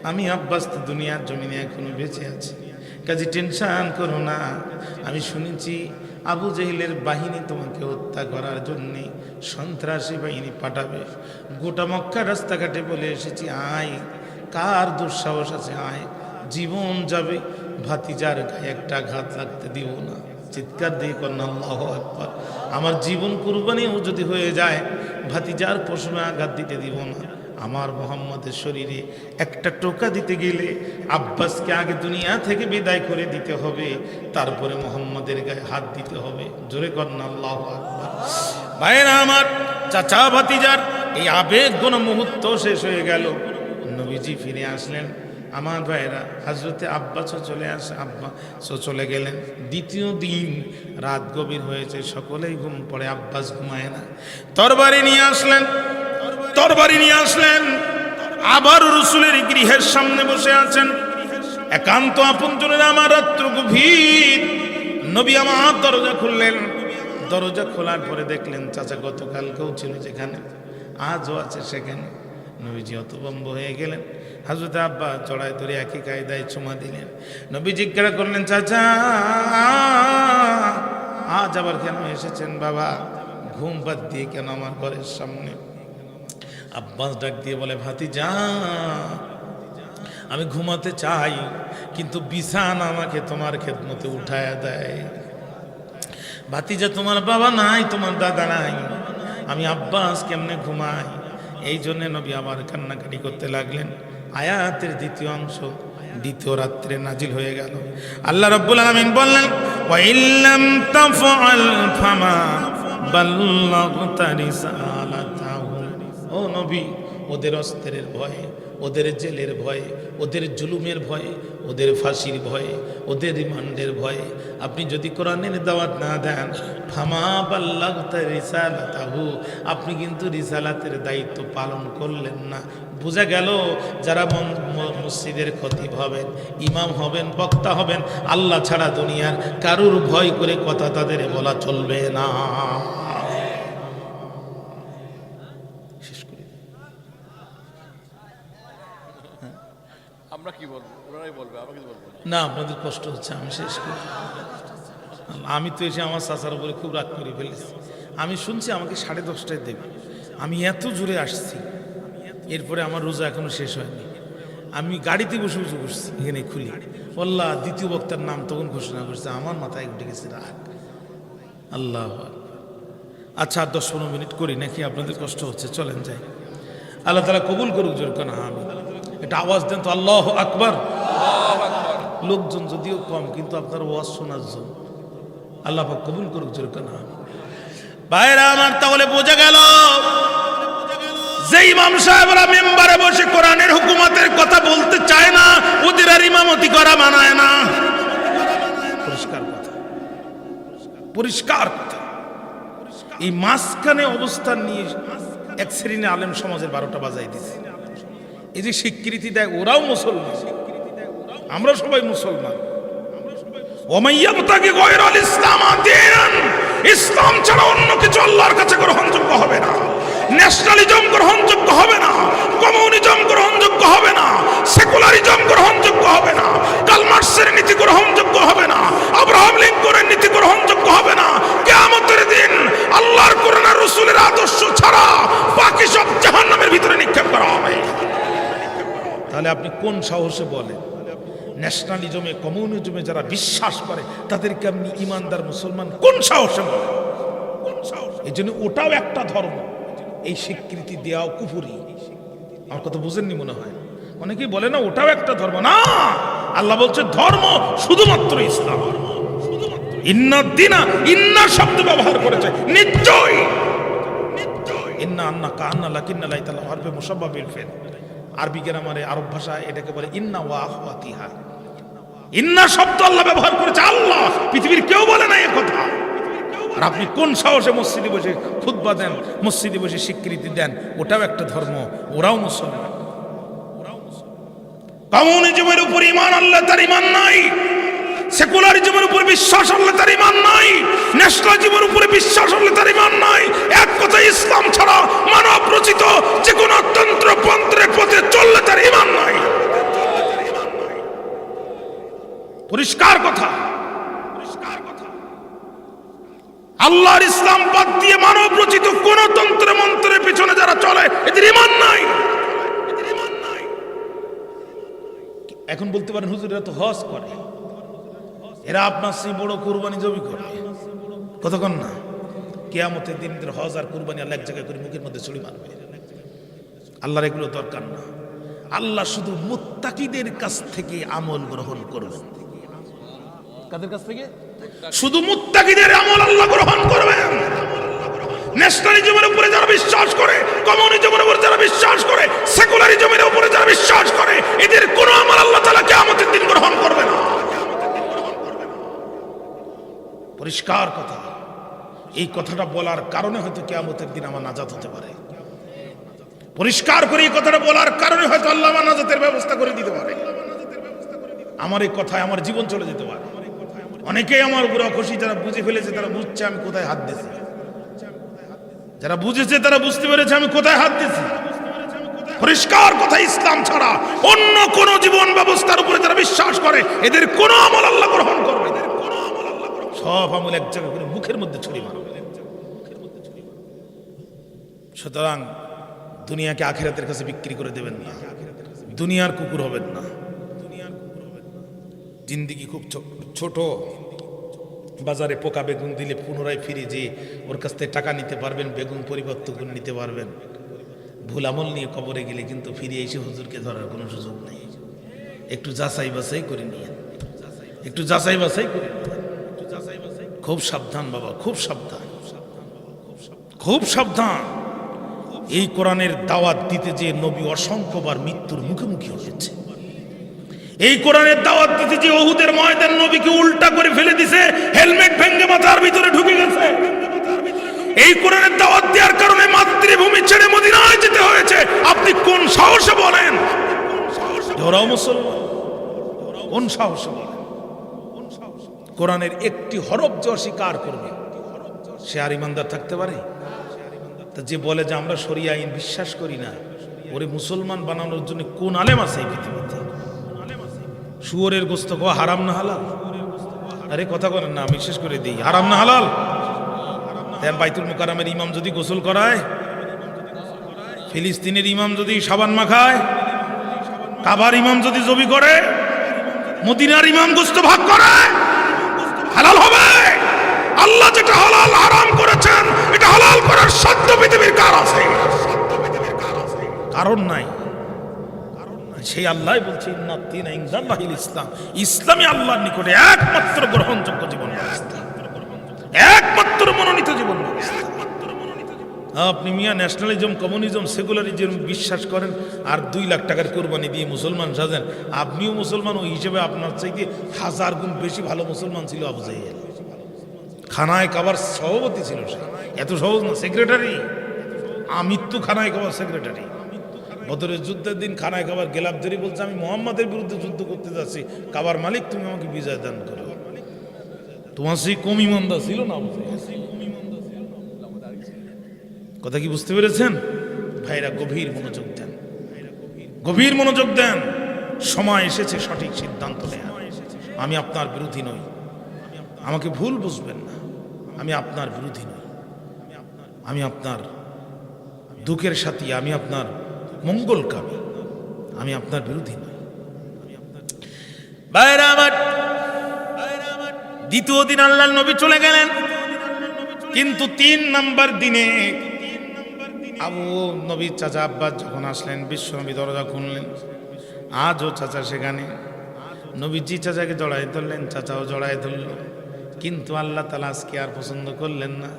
আমি আব্বাস তো দুনিয়ার জমিনে এখনো বেঁচে আছি, কাজে টেনশন করো না। আমি শুনেছি আবু জেহেলের বাহিনী তোমাকে হত্যা করার জন্যে সন্ত্রাসী বাহিনী পাঠাবে। গোটা মক্কা রাস্তাঘাটে বলে এসেছি, আয়, কার দুঃসাহস আছে আয়, জীবন যাবে, ভাতিজার গায়ে একটা আঘাত লাগতে দিব না। চিৎকার দিয়ে কন্যা আল্লাহু আকবার। আমার জীবন কুরবানিও যদি হয়ে যায়, ভাতিজার পশমে আঘাত দিতে দিব না। আমার মুহাম্মদের শরীরে একটা টোকা দিতে গেলে আব্বাসকে আগে দুনিয়া থেকে বিদায় করে দিতে হবে, তারপরে মুহাম্মদের গায়ে হাত দিতে হবে। জোরে কন্যা আল্লাহু আকবার। ভাইরা আমার, চাচা ভাতিজার এই আবেগঘন মুহূর্ত শেষ হয়ে গেল। নবীজি ফিরে আসলেন। আমার ভাইরা, হযরতে আব্বাসও চলে আসে, আব্বাসও চলে গেলেন। দ্বিতীয় দিন রাত গভীর হয়েছে, সকলেই ঘুম পড়ে, আব্বাস ঘুমায় না। তরবারি নিয়ে আসলেন, আবার রাসূলের গৃহের সামনে বসে আছেন। একান্ত আপনজনেরা আমার, রাত্র গভীর। নবী আমার দরজা খুললেন। দরজা খোলার পরে দেখলেন চাচা গতকালকেও ছিল যেখানে, আজও আছে সেখানে। নবীজি হতভম্ব হয়ে গেলেন। হযরত আব্বাস জড়ায় ধরে একই কায়দায় চুমা দিলেন। নবী জিজ্ঞাসা করলেন, চাচা আজ আবার কেন এসেছেন? বাবা ঘুম বাদ দিয়ে কেন আমার ঘরের সামনে? আব্বাস ডাক দিয়ে বলে, ভাতিজা আমি ঘুমাতে চাই, কিন্তু বিছানা আমাকে তোমার খেদমতে উঠায়া দেয়। ভাতিজা তোমার বাবা নাই, তোমার দাদা নাই, আমি আব্বাস কেমনে ঘুমাই? এই জন্য নবী আবার কান্নাকাটি করতে লাগলেন। আয়াতের দ্বিতীয় অংশ দ্বিতীয় রাত্রে নাজিল হয়ে গেল। আল্লাহ রাব্বুল আলামিন বললেন, ওয়া ইল্লাম তাফআল ফামা বাল্লাগতা রিসালাতাহু। ও নবী, ওদের অস্ত্রের ভয়ে, ওদের জেলের ভয়ে, ওদের জুলুমের ভয়ে, ওদের ফাঁসির ভয়ে, ওদের রিমান্ডের ভয়ে আপনি যদি কোরআনের দাওয়াত না দেন, ফামা বাল্লাগতা রিসালাতাহু, আপনি কিন্তু রিসালাতের দায়িত্ব পালন করলেন না। বোঝা গেল যারা মসজিদের খতিব হবেন, ইমাম হবেন, বক্তা হবেন, আল্লাহ ছাড়া দুনিয়ার কারুর ভয় করে কথা তাদের বলা চলবে না। আমরা কি বলবো, ওরাই বলবে, আমরা কিছু বলবো না। আপনাদের কষ্ট হচ্ছে, আমি শেষ করি। আমি তো এসে আমার চাচার উপরে খুব রাগ করে ফেলেছি। আমি শুনছি আমাকে 10:30টায় দেবে, আমি এত জোরে আসছি, এরপরে আমার রোজা এখনো শেষ হয়নি। আমি গাড়িতে বসে বসে বসছি, এখানে খুলি আল্লাহ দ্বিতীয় বক্তার নাম তখন ঘোষণা করছে, আমার মাথায় উঠে গেছে রাগ। আল্লাহ, আচ্ছা 10-15 মিনিট করি নাকি? আপনাদের কষ্ট হচ্ছে, চলেন যাই। আল্লাহ তাআলা কবুল করুক। জোর কেন আমি এটা আওয়াজ দেন তো, আল্লাহু আকবার। লোকজন যদিও কম, কিন্তু আপনার ওয়াজ শোনার জন্য। আল্লাহ পাক কবুল করুক। জোর কেন আমি ভাইরা আমার, তাহলে বোঝা গেল যে ইমাম সাহেবরা মেম্বারে বসে কোরআনের হুকুমতের কথা বলতে চায় না, ওদের আর ইমামতি করা মানায় না। পরিষ্কার কথা, পরিষ্কার কথা। এই মাঝখানে অবস্থান নিয়ে এক শ্রেণীর আলেম সমাজের 12টা বাজাই দিছে। এই যে স্বীকৃতি দেয়, ওরাও মুসলমান, আমরা সবাই মুসলমান। ওমাইয়াবতাগি গায়রাল ইসলাম দীনান, ইসলাম ছাড়া অন্য কিছু আল্লাহর কাছে গ্রহণযোগ্য হবে না। ন্যাশনালিজম গ্রহণযোগ্য হবে না, কমিউনিজম গ্রহণযোগ্য হবে না, সেকুলারিজম গ্রহণযোগ্য হবে না, কার্ল মার্কসের নীতি গ্রহণযোগ্য হবে না, আব্রাহাম লিঙ্কনের নীতি গ্রহণযোগ্য হবে না। কিয়ামতের দিন আল্লাহর কোরআন আর রাসূলের আদর্শ ছাড়া বাকি সব জাহান্নামের ভিতরে নিক্ষেপ করা হবে। তাহলে আপনি কোন সাহসে বলেন ন্যাশনালিজমে কমিউনিজমে যারা বিশ্বাস করে তাদেরকে আপনি ইমানদার মুসলমান কোন সাহসে বলেন? এই জন্য ওটাও একটা ধর্ম, এই স্বীকৃতি দেওয়াও কুফরি। আমার কথা বুঝেননি মনে হয়। অনেকেই বলে না ওটাও একটা ধর্ম। না, আল্লাহ বলছে ধর্ম শুধুমাত্র ইসলাম। ইন্না দিনা, ইন্না শব্দ ব্যবহার করেছে নিশ্চয়। ইন্না আন্না কান্না লাকিন্না লাইতাল আরবি মুসাব্বাবিল ফিল। আরবি গ্রামারে আরব ভাষা এটাকে বলে ইন্না ওয়া আখওয়াতিহা। ইন্না শব্দ আল্লাহ ব্যবহার করেছে, আল্লাহ, পৃথিবীর কেউ বলে না এই কথা। আর আপনি কোন সাহসে মসজিদে বসে খুতবা দেন, মসজিদে বসে স্বীকৃতি দেন ওটাও একটা ধর্ম, ওরাও মুসলমান। কমিউনিজমের উপর ঈমান আনলে তার ঈমান নাই, সেকুলারিজমের উপর বিশ্বাস আনলে তার ঈমান নাই, ন্যাশনালিজমের উপরে বিশ্বাস আনলে তার ঈমান নাই। এক কথা, ইসলাম ছাড়া মানব রচিত যে কোনো তন্ত্র মন্ত্রের পথে চললে তার ঈমান নাই। পরিষ্কার কথা। আল্লাহর ইসলাম বাদ দিয়ে মানব রচিত কোন তন্ত্র মন্ত্রের পিছনে যারা চলে এদের ঈমান নাই। এখন বলতে পারেন হুজুর এরা তো হজ করে, এরা আপনার সেই বড় কুরবানি জমি করে, কতক্ষণ না কিয়ামতের দিন হজ আর কুরবানি আল্লাহ এক জায়গায় করে মুখের মধ্যে ছুরি মারবে। আল্লাহর এগুলো দরকার না। আল্লাহ শুধু মুত্তাকিদের কাছ থেকে আমল গ্রহণ করবেন। কাদের কাছ থেকে? শুধু মুত্তাকিদের আমল আল্লাহ গ্রহণ করবেন। ন্যাশনালিজমের উপরে যারা বিশ্বাস করে, কমিউনিজমের উপরে যারা বিশ্বাস করে, সেকুলারিজমের উপরে যারা বিশ্বাস করে, এদের কোনো আমল আল্লাহ তাআলা কিয়ামতের দিন গ্রহণ করবে না। পরিষ্কার কথা। এই কথাটা বলার কারণে হয়তো কিয়ামতের দিন আমার নাজাত হতে পারে। পরিষ্কার করে এই কথাটা বলার কারণে হয়তো আল্লাহ আমার নাজাতের ব্যবস্থা করে দিতে পারে। আমার এই কথায় আমার জীবন চলে যেতে পারে। অনেকেই আমার উপরে খুশি, যারা বুঝে ফেলেছে তারা বুঝছে আমি কোথায় হাত দিয়েছি, যারা বুঝেছে তারা বুঝতে পেরেছে আমি কোথায় হাত দিয়েছি। পরিষ্কার কথা, ইসলাম ছাড়া অন্য কোন জীবন ব্যবস্থার উপরে যারা বিশ্বাস করে এদের কোন আমল আল্লাহ গ্রহণ করবে না। সব আমল এক জায়গায় করে মুখের মধ্যে ছুরি মারবে। সুতরাং দুনিয়াকে আখিরাতের কাছে বিক্রি করে দেবেন না, দুনিয়ার কুকুর হবেন না। জিন্দিগি খুব ছোট। বাজারে পোকা বেগুন দিলে পুনরায় ফিরে যে ওর কাছ থেকে টাকা নিতে পারবেন, বেগুন পরিবর্তন করে নিতে পারবেন। ভুল আমল নিয়ে কবরে গেলে কিন্তু ফিরে এসে হুজুরকে ধরার কোনো সুযোগ নেই। একটু যাচাই বাছাই করে নিয়ে, একটু যাচাই বাছাই করে নিয়ে। খুব সাবধান বাবা, খুব সাবধান, খুব সাবধান। এই কোরআনের দাওয়াত দিতে যে নবী অসংখ্যবার মৃত্যুর মুখোমুখি হয়েছে। এই কোরআনের দাওয়াত দিতে যে উহুদের ময়দান নবীকে উল্টা করে ফেলে দিছে, হেলমেট ভেঙে মাথার ভিতরে ঢুকে গেছে। এই কোরআনের দাওয়াত দেওয়ার কারণে মাতৃভূমি ছেড়ে মদিনায় যেতে হয়েছে। আপনি কোন সাহসে বলেন ওরাও মুসলমান? কোন সাহসে বলেন? কোরআনের একটি হরফ যে অস্বীকার করবে সে আর ইমানদার থাকতে পারে? তা যে বলে যে আমরা শরিয়া আইন বিশ্বাস করি না, ওরে মুসলমান বানানোর জন্য কোন আলেম আছে এই পৃথিবীতে? শুয়োরের গোস্ত খাওয়া হারাম না হালাল? আরে কথা বলেন না, আমি শেষ করে দিই। হারাম না হালাল? বাইতুল মুকাররমের ইমাম যদি গোসল করায়, ফিলিস্তিনের ইমাম যদি সাবান মাখায়, কাবার ইমাম যদি জবি করে, মদিনার ইমাম গোস্ত ভাগ করে, হালাল হবে? আল্লাহ যেটা হালাল হারাম করেছেন এটা হালাল করার সাধ্য পৃথিবীর কার আছে? কারণ নাই। সেই আল্লাহ বলছে ইসলাম, ইসলামই আল্লাহর নিকটে একমাত্র গ্রহণযোগ্য জীবন ব্যবস্থা, একমাত্র মনোনীত জীবন ব্যবস্থা। আপনি মিয়া ন্যাশনালিজম, কমিউনিজম, সেকুলারিজম বিশ্বাস করেন আর 2 লাখ টাকার কোরবানি দিয়ে মুসলমান সাজেন। আপনিও মুসলমান, ওই হিসেবে আপনার চাইতে 1000 গুণ বেশি ভালো মুসলমান ছিল আবু জাহেল। খানায় কাবার সভাপতি ছিল সে, এত সহজ না। সেক্রেটারি, আমৃত্যু খানায় কাবার সেক্রেটারি। বদরের যুদ্ধের দিন খানায় কাবার গেলাপ ধরে বলছে আমি মোহাম্মদের বিরুদ্ধে যুদ্ধ করতে যাচ্ছি, কাবার মালিক তুমি আমাকে বিজয় দান করো। তোমার সেই কম ইমানদার ছিল না? কথা কি বুঝতে পেরেছেন ভাইরা? গভীর মনোযোগ দেন, গভীর মনোযোগ দেন। সময় এসেছে সঠিক সিদ্ধান্ত নেওয়ার। আমি আপনার বিরোধী নই, আমাকে ভুল বুঝবেন না। আমি আপনার বিরোধী নই, আমি আপনার দুঃখের সাথী, আমি আপনার মঙ্গলকামী, আমি আপনার বিরোধী নই। ভাইরা আমার, দ্বিতীয় দিন আল্লাহর নবী চলে গেলেন, কিন্তু 3 নাম্বার দিনে আবু নবীর চাচা আব্বাস যখন আসলেন, বিশ্ব নবী দরজা খুললেন। আজও চাচা সেখানে, নবীজি চাচাকে জড়াই ধরলেন, চাচাও জড়াই ধরল। কিন্তু আল্লাহ তাআলা আজকে আর পছন্দ করলেন না।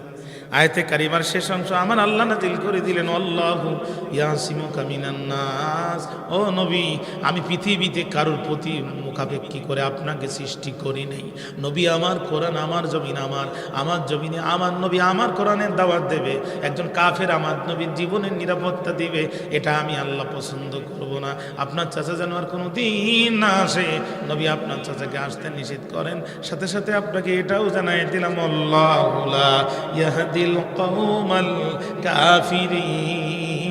আয়াতে কারিমার শেষ অংশ আমার আল্লাহ নাযিল করে দিলেন, আল্লাহু ইয়াসিমুকা মিনান নাস। ও নবী, আমি পৃথিবীতে কারোর প্রতি মুখাপেক্ষী করে আপনাকে সৃষ্টি করি নাই। নবী আমার, কোরআন আমার, জমিন আমার, আমার জমিনে আমার নবী আমার কোরআনের দাওয়াত দেবে। একজন কাফের আমার নবীর জীবনের নিরাপত্তা দিবে, এটা আমি আল্লাহ পছন্দ করব না। আপনার চাচা যেন আর কোনো দিন না আসে। নবী আপনার চাচাকে আসতে নিষেধ করেন। সাথে সাথে আপনাকে এটাও জানাই দিলাম, আল্লাহু লা ইয়াহদিল কওমাল কাফিরিন।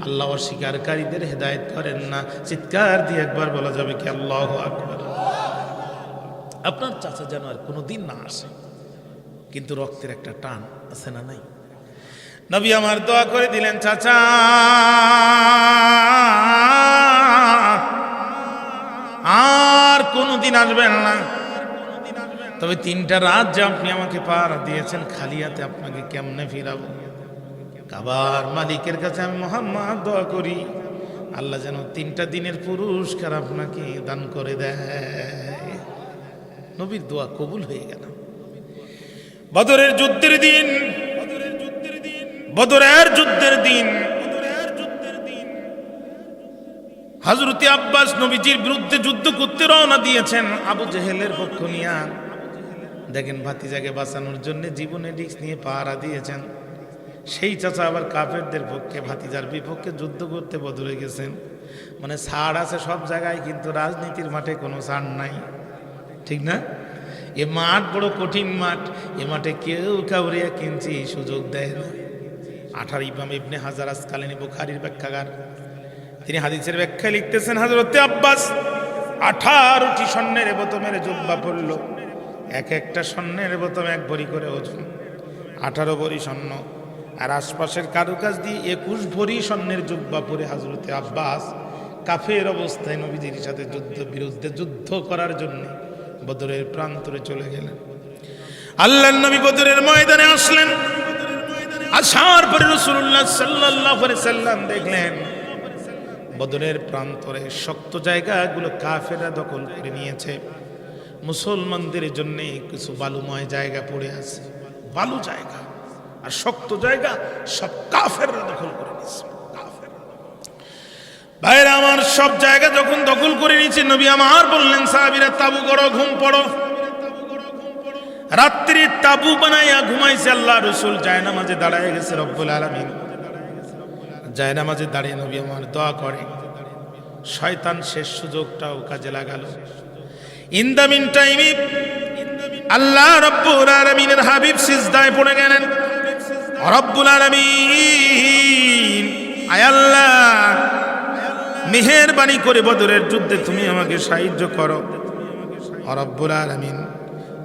আল্লাহ অস্বীকারীদের হেদায়েত করেন না। চিৎকার দিয়ে একবার বলা যাবে কি আল্লাহু আকবার। আপনার চাচা যেন আর কোনো দিন না আসে, কিন্তু রক্তের একটা টান আছে না নাই? নবী আমার দোয়া করে দিলেন, চাচা আর কোনোদিন আসবেন না। তবে 3টা রাত যে আপনি আমাকে পাহারা দিয়েছেন, খালি হাতে আপনাকে কেমনে ফিরাবো? কাবার মালিকের কাছে আমি মুহাম্মদ দোয়া করি, আল্লাহ যেন 3টা দিনের পুরস্কার আপনাকে দান করে দেয়। নবীর দোয়া কবুল হয়ে গেল। বদরের যুদ্ধের দিন, বদরের যুদ্ধের দিন হযরতে আব্বাস নবীজির বিরুদ্ধে যুদ্ধ করতে রওনা দিয়েছেন আবু জেহেলের পক্ষ নিয়ে। দেখেন, ভাতিজাকে বাঁচানোর জন্য জীবনে রিস্ক নিয়ে পাহারা দিয়েছেন। সেই চাচা আবার কাফেরদের পক্ষে, ভাতিজার বিপক্ষে যুদ্ধ করতে বদলে গেছেন। মানে ছাড় আছে সব জায়গায়, কিন্তু রাজনীতির মাঠে কোনো ছাড় নাই, ঠিক না? এ মাঠ বড় কঠিন মাঠ, এ মাঠে কেউ কাউরে কিনছি সুযোগ দেয় না। 18 ইমাম ইবনে হাজার আসকালানী বুখারীর ব্যাখ্যাকার, তিনি হাদিসের ব্যাখ্যা লিখতেছেন, হযরতে আব্বাস 18টি স্বর্ণের বোতমের জুব্বা পরল। এক একটা স্বর্ণের বোতম 1 ভরি করে ওজন, 18 ভরি স্বর্ণ। আর আশপাশের কারুকাজ দিয়ে 21 ভরি স্বর্ণের জুব্বা পরে হযরতে আব্বাস কাফের অবস্থায় নবীজির সাথে বিরুদ্ধে যুদ্ধ করার জন্য বদরের প্রান্তরে চলে গেলেন। আল্লাহর নবী বদরের ময়দানে আসলেন। আসার পরে রাসূলুল্লাহ সাল্লাল্লাহু আলাইহি সাল্লাম দেখলেন বদরের প্রান্তরে শক্ত জায়গাগুলো কাফেররা দখল করে নিয়েছে। মুসলমানদের জন্য কিছু বালুময় জায়গা পড়ে আছে, বালু জায়গা আর শক্ত জায়গা সব কাফেররা দখল করে নিয়েছে। ভাইরা আমার, সব জায়গা যখন দখল করে নিয়েছে, নবী আমার বললেন, সাহাবীরা তাবু গড়ো, ঘুম পড়ো। রাত্রি তাবু বানাইয়া ঘুমাইছে। আল্লাহ রাসূল জায়নামাজে দাঁড়ায় গেছে। রব্বুল আলামিন জায়নামাজে দাঁড়িয়ে নবী আমার দোয়া করে। শয়তান শেষ সুযোগটাও কাজে লাগালো। ইন দ্য মিন টাইমে আল্লাহ রব্বুল আলামিনের হাবিব সিজদায় পড়ে গেলেন। রব্বুল আলামিন, আয় আল্লাহ, মেহেরবানি করে বদরের যুদ্ধে তুমি আমাকে সাহায্য করো। রব্বুল আলামিন,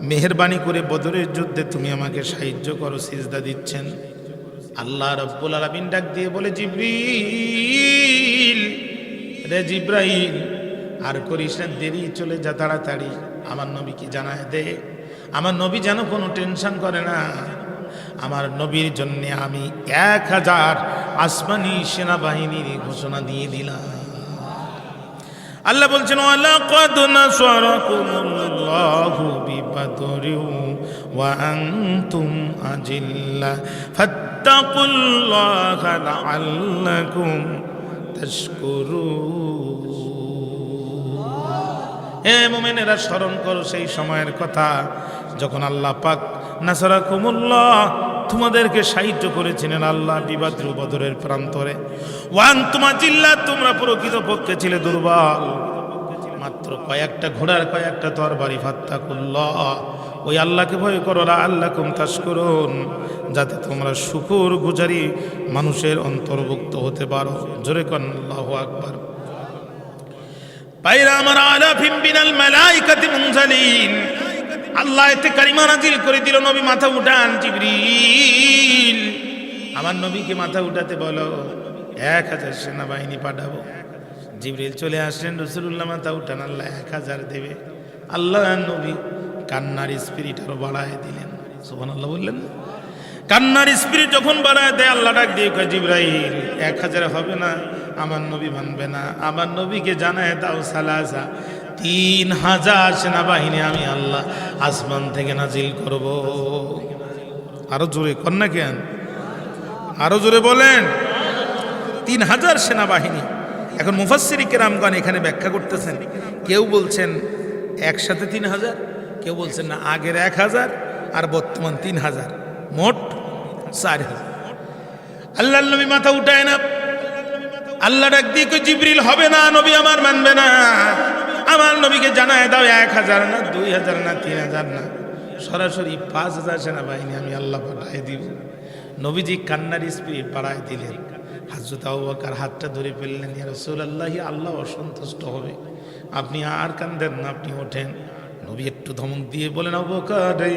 মেহেরবানি করে বদরের যুদ্ধে তুমি আমাকে সাহায্য করো। সিজদা দিচ্ছেন। আল্লাহ রব্বুল আলামিন ডাক দিয়ে বলে, জিবরিল, রে জিব্রাইল, আর করিস না দেরি, চলে যা তাড়াতাড়ি। আমার নবীকে জানায় দে, আমার নবী যেন কোনো টেনশন করে না। আমার নবীর জন্য আমি 1000 আসমানি সেনাবাহিনীর ঘোষণা দিয়ে দিলাম। আল্লাহ বলছেন, ওয়ালাকাদ নাসারাকুমুল্লাহু বিবাদরিন ওয়া আনতুম আজিল্লা ফাত্তাকুল্লাহা লাআল্লাকুম তাশকুরুন। হে মুমিনেরা, স্মরণ করো সেই সময়ের কথা যখন আল্লাহ পাক নাসারাকুমুল্লাহ, তোমাদেরকে সাহায্য করেছিলেন আল্লাহ বিবাদরু, বদরের প্রান্তরে। ওয়া আনতুম আজিল্লা, তোমরা প্রকৃত পক্ষে ছিলে দুর্বল। মাত্র মাত্র কয়েকটা ঘোড়ার কয়েকটা তরবারি, ফাত্তাকুল্লাহ, ওই আল্লাহকে ভয় করো, লাআল্লাকুম তাশকুরুন, যাতে তোমরা শুকর গুজারি মানুষের অন্তর্ভুক্ত হতে পারো। জোরে কোন আল্লাহু আকবার। পায়রা আমার আলাফিম বিনাল মালাইকাতি মুনজালিন, আল্লাহ এতে কারিমা নাজিল করে দিল, নবী মাথা উঠান। জিবরিল, আমার নবীকে মাথা উঠাতে বলো, 1000 সেনাবাহিনী পাঠাবো। জিবরিল চলে আসলেন, রাসূলুল্লাহ মাথা উঠান, আল্লাহ 1000 দেবে। আল্লাহ নবী কান্নার স্পিরিট আরো বাড়ায় দিলেন। সুবহানাল্লাহ বললেন। কান্নার স্পিরিট যখন বাড়ায় দেয়, আল্লাহ ডাক দিয়ে কয়, জিবরাইল 1000 হবে না, আমার নবী মানবে না, আমার নবীকে জানায় দাও সালাসা, 3000 সেনাবাহিনী আমি আল্লাহ আসমান থেকে নাজিল করব। আরো জোরে কন্যা কেন, আরো জোরে বলেন। 3000 সেনাবাহিনী। এখন মুফাসসির কিরামগণ এখানে ব্যাখ্যা করতেছেন, কেউ বলছেন একসাথে 3000, কেউ বলছেন না আগের 1000 আর বর্তমান 3000, মোট 4000। আল্লাহর নবী মাথা উঠায় না। আল্লাহ ডাক দিয়ে কই, জিবরিল হবে না, নবী আমার মানবে না, আমার নবীকে জানায় দাও 1000 না, 2000 না, 3000 না, সরাসরি 5000 সেনাবাহিনী আমি আল্লাহ পাঠায় দিব। নবীজি কান্নার স্পিরিট বাড়ায় দিলেন। হযরত আবু বকর হাতটা ধরে ফেললেন, ইয়া রাসূলুল্লাহ, আল্লাহ অসন্তুষ্ট হবে, আপনি আর কান্দেন না, আপনি ওঠেন। নবী একটু ধমক দিয়ে বলেন, আবু বকর রে,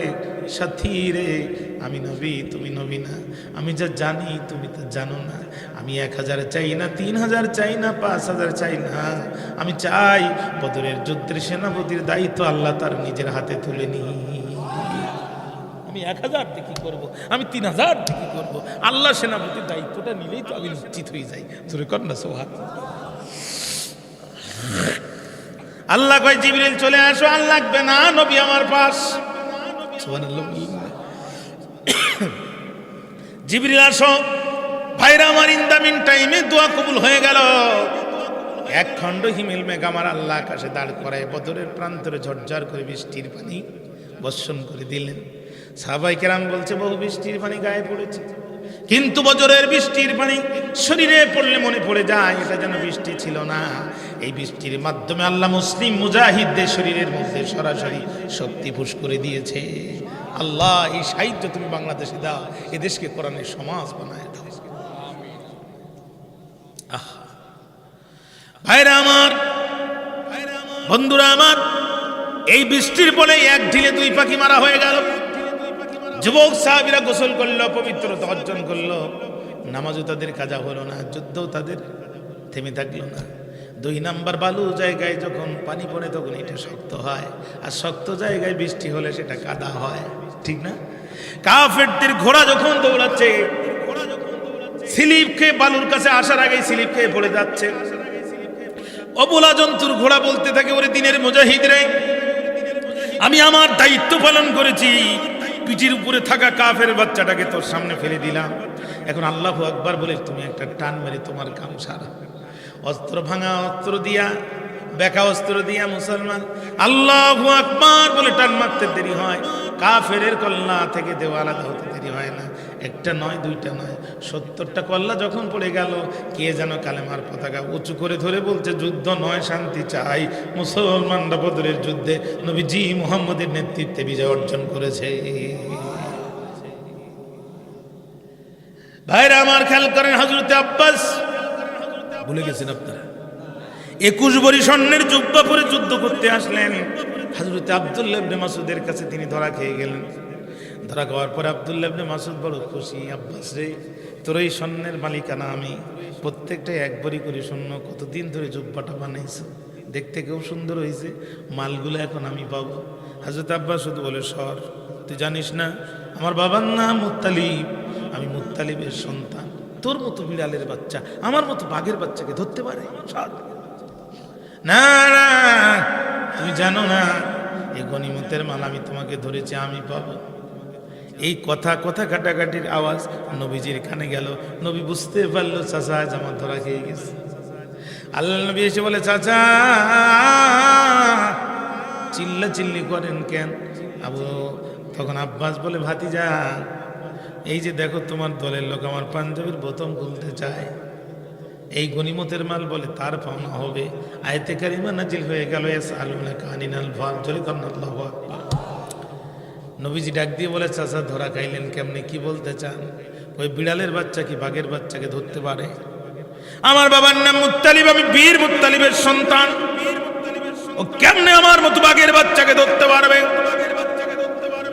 সাথী রে, আমি নবী, তুমি নবী না, আমি যা জানি তুমি তা জানো না। আমি 1000 চাই না, 3000 চাই না, 5000 চাই না, আমি চাই বদরের যুদ্ধের সেনাপতির দায়িত্ব আল্লাহ তার নিজের হাতে তুলে নি। আমি 1000 দিয়ে কি করবো, আমি 3000 দিয়ে কি করবো, আল্লাহ সেনাপতির দায়িত্বটা নিলেই তো আমি নিশ্চিত হয়ে যাই। জোরে কর না সুবহানাল্লাহ। আল্লাহ কয়, জিবরিল চলে আসো, আর লাগবে না, নবী আমার পাশ। সুবহানাল্লাহ। জিবরিল আসো। ভাইরা আমার, ইন দা মিন টাইমে দোয়া কবুল হয়ে গেল। এক খণ্ড হিমেল মেঘ আমার আল্লাহ আকাশে দাঁড় করায় বদরের প্রান্তরে ঝরঝর করে বৃষ্টির পানি বর্ষণ করে দিলেন। সাহাবায়ে কেরাম বলছে, বহু বৃষ্টির পানি গায়ে পড়েছে, কিন্তু বজরের বৃষ্টির পানি শরীরে পড়লে মনে পড়ে যায় এটা যেন বৃষ্টি ছিল না। এই বৃষ্টির মাধ্যমে আল্লাহ মুসলিম মুজাহিদদের শরীরের মধ্যে সরাসরি শক্তি পুশ করে দিয়েছে। আল্লাহ এই সাহিত্য তুমি বাংলাদেশে দাও, এদেশকে কোরআনের সমাজ বানায় দাও। ভাইরা আমার, বন্ধুরা আমার, এই বৃষ্টির বলে এক ঢিলে 2 পাখি মারা হয়ে গেল। যুবক সাহাবীরা গোসল করলো, পবিত্রতা অর্জন করলো, নামাজও তাদের কাজা হলো না, যুদ্ধও তাদের থেমে থাকলো না। 2 নাম্বার, বালু জায়গায় যখন পানি পড়ে তখন এটা শক্ত হয়, আর শক্ত জায়গায় বৃষ্টি হলে সেটা কাদা হয়, ঠিক না? কাফেরদের ঘোড়া যখন দৌড়াচ্ছে, স্লিপ খেয়ে বালুর কাছে আসার আগে স্লিপ খেয়ে পড়ে যাচ্ছে। অবলা জন্তুর ঘোড়া বলতে থাকে, ওরে দিনের মুজাহিদ রে, আমি আমার দায়িত্ব পালন করেছি, পিঠির উপরে থাকা কাফের বাচ্চাটাকে তোর সামনে ফেলে দিলাম, এখন আল্লাহু আকবার বলে তুমি একটা টান মেরে তোমার কাম সারা। অস্ত্র ভাঙা অস্ত্র দিয়া, বেকা অস্ত্র দিয়া মুসলমান আল্লাহু আকবার বলে টান মারতে দেরি হয়, কাফেরের কল্লা থেকে দেওয়া আলাদা হতে দেরি হয় না। একটা নয়, 2টা নয়, 70টা কল্লা যখন পড়ে গেল, কে যেন কালেমার পতাকা উঁচু করে ধরে বলছে, যুদ্ধ নয়, শান্তি চাই। মুসলমানরা বদরের যুদ্ধে নবীজি মুহাম্মদের নেতৃত্বে বিজয় অর্জন করেছে। ভাইরা আমার, খেয়াল করেন, হযরতে আব্বাস, ভুলে গেছেন আপনারা, 21 ভরি স্বর্ণের জুব্বা পরে যুদ্ধ করতে আসলেন। হযরতে আব্দুল্লাহ ইবনে মাসউদের কাছে তিনি ধরা খেয়ে গেলেন। ধরা খাওয়ার পরে আব্দুল্লাহ ইবনে মাসউদ বড় খুশি, আব্বাস রে, তোর এই স্বর্ণের মালিকানা আমি, প্রত্যেকটা 1 ভরি করে স্বর্ণ, কতদিন ধরে জুব্বাটা বানাইছো, দেখতে কেউ সুন্দর হয়েছে, মালগুলো এখন আমি পাবো। হযরত আব্বাস শুধু বলে, সর, তুই জানিস না আমার বাবার নাম মুত্তালিব, আমি মুত্তালিবের সন্তান, তোর মতো বিড়ালের বাচ্চা আমার মতো বাঘের বাচ্চাকে ধরতে পারে? না না, তুমি জানো না, এই গনিমতের মাল আমি তোমাকে ধরেছি, আমি পাবো। এই কথা কাটাকাটির আওয়াজ নবীজির কানে গেল। নবী বুঝতে পারলো চাচা আজ আমার ধরা খেয়ে গেছে। আল্লাহ নবী এসে বলে, চাচা চিল্লা চিল্লি করেন কেন? তখন আব্বাস বলে, ভাতিজা, এই যে দেখো তোমার দলের লোক আমার পাঞ্জাবির বোতাম খুলতে চায়, এই গনিমতের মাল বলে তার পাওনা হবে। আয়াতে কারিমা নাজিল হয়ে গেল ইয়াসআলুনাকা আনিল ফাল, জোরে করেন আল্লাহু আকবার। নবীজি ডাক দিয়ে বলে, চাচা ধরা খাইলেন কেমনে, কি বলতে চান? ওই বিড়ালের বাচ্চা কি বাঘের বাচ্চাকে ধরতে পারে? আমার বাবার নাম মুত্তালিব, আমি বীর মুত্তালিবের সন্তান, ও কেমনে আমার মতো বাঘের বাচ্চাকে ধরতে পারবে?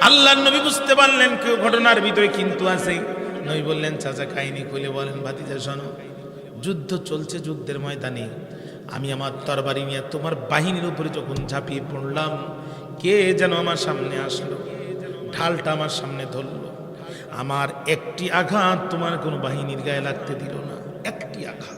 আল্লাহর নবী বুঝতে পারলেন কেউ ঘটনার ভিতরে কিন্তু আছে। নবী বললেন, চাচা কাহিনী খুলে বলেন। ভাতিজা শোনো, যুদ্ধ চলছে, যুদ্ধের ময়দানে আমি আমার তরবারি নিয়ে তোমার বাহিনীর উপরে যখন ঝাঁপিয়ে পড়লাম, কে যেন আমার সামনে আসলো, ঢালটা আমার সামনে ধরলো। আমার একটি আঘাত তোমার কোনো বাহিনীর গায়ে লাগতে দিল না, একটি আঘাত।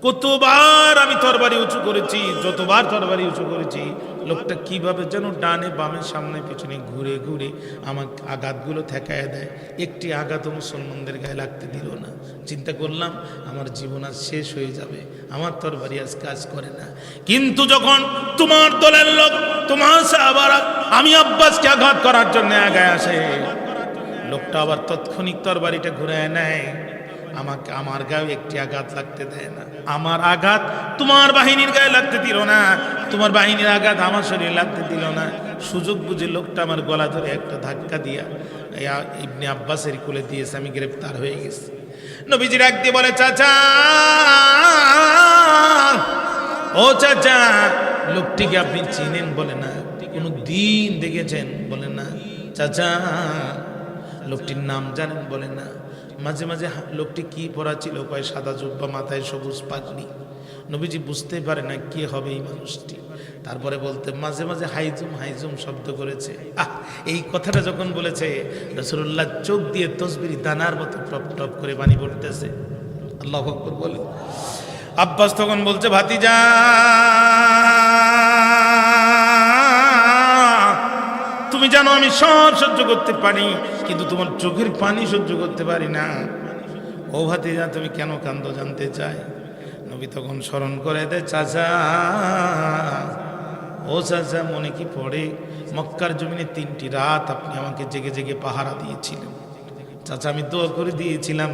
কতবার আমি তরবারি উঁচু করেছি, যতবার তরবারি উঁচু করেছি, লোকটা কিভাবে যেন ডানে বামে সামনে পিছনে ঘুরে ঘুরে আমার আঘাতগুলো ঠেকায় দেয়, একটি আঘাতও মুসলমানদের গায়ে লাগতে দিল না। চিন্তা করলাম আমার জীবন আজ শেষ হয়ে যাবে, আমার তরবারি আজ কাজ করে না। কিন্তু যখন তোমার দলের লোক, তোমার সাহাবারা আমি আব্বাসকে আঘাত করার জন্য আগায় আসে, লোকটা আবার তৎক্ষণিক তরবারিটা ঘুরায় নেয়, আমাকে আমার গায়ে একটি আঘাত লাগতে দেয় না। আমার আঘাত তোমার বাহিনীর গায়ে লাগতে দিল না, তোমার বাহিনীর আঘাত আমার শরীরে লাগতে দিল না। সুযোগ বুঝে লোকটা আমার গলা ধরে একটা ধাক্কা দিয়া ইবনে আব্বাসের কোলে দিয়েছে, আমি গ্রেফতার হয়ে গেছি। নবীজি ডাক দিয়ে বলে, চাচা, ও চাচা, লোকটিকে আপনি চিনেন? বলে না। কোনো দিন দেখেছেন? বলে না। চাচা, লোকটির নাম জানেন? বলে না। মাঝে মাঝে লোকটি কি পরা ছিল, কয় সাদা জুব্বা, মাথায় সবুজ পাগড়ি। নবীজি বুঝতে পারে না কে হবে এই মানুষটি। তারপরে বলতে মাঝে মাঝে হাইজুম হাইজুম শব্দ করেছে। এই কথাটা যখন বলেছে, রাসূলুল্লাহ চোখ দিয়ে তসবির দানার মতো টপ টপ করে পানি পড়তেছে। আল্লাহু আকবার বলে। আব্বাস তখন বলছে, ভাতিজা, তুমি জানো আমি সব সহ্য করতে পারি, কিন্তু তোমার চোখের পানি সহ্য করতে পারি না। ও ভাতিজা, তুমি কেন কান্দো জানতে চাই? নবী তখন স্মরণ করে দেয়, চাচা, ও চাচা, মনে কি পড়ে মক্কার জমিনে 3টি রাত আপনি আমাকে জেগে জেগে পাহারা দিয়েছিলেন? চাচা, আমি দোয়া করে দিয়েছিলাম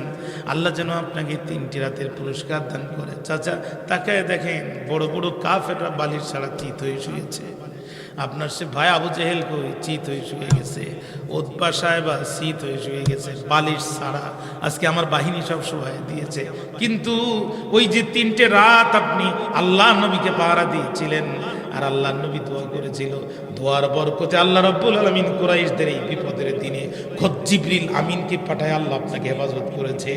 আল্লাহ যেন আপনাকে 3টি রাতের পুরস্কার দান করে। চাচা তাকায় দেখেন, বড় বড় কাফেররা বালির ছাড়া চিত হয়ে শুয়েছে। আপনার সে ভাই আবু জেহেল কই চিত হয়ে শুয়ে গেছে, উতবা সাহেবা চিত হয়ে শুয়ে গেছে, বালিশ ছাড়া। আজকে আমার বাহিনী সব শোয়ায় দিয়েছে। কিন্তু ওই যে 3টে রাত আপনি আল্লাহ নবীকে পাহারা দিয়েছিলেন, আর আল্লাহ নবী দোয়া করেছিল, দোয়ার বরকতে আল্লাহ রাব্বুল আলামিন কুরাইশদের এই বিপদের দিনে খোদ জিবরিল আমিনকে পাঠায় আল্লাহ আপনাকে হেফাজত করেছে।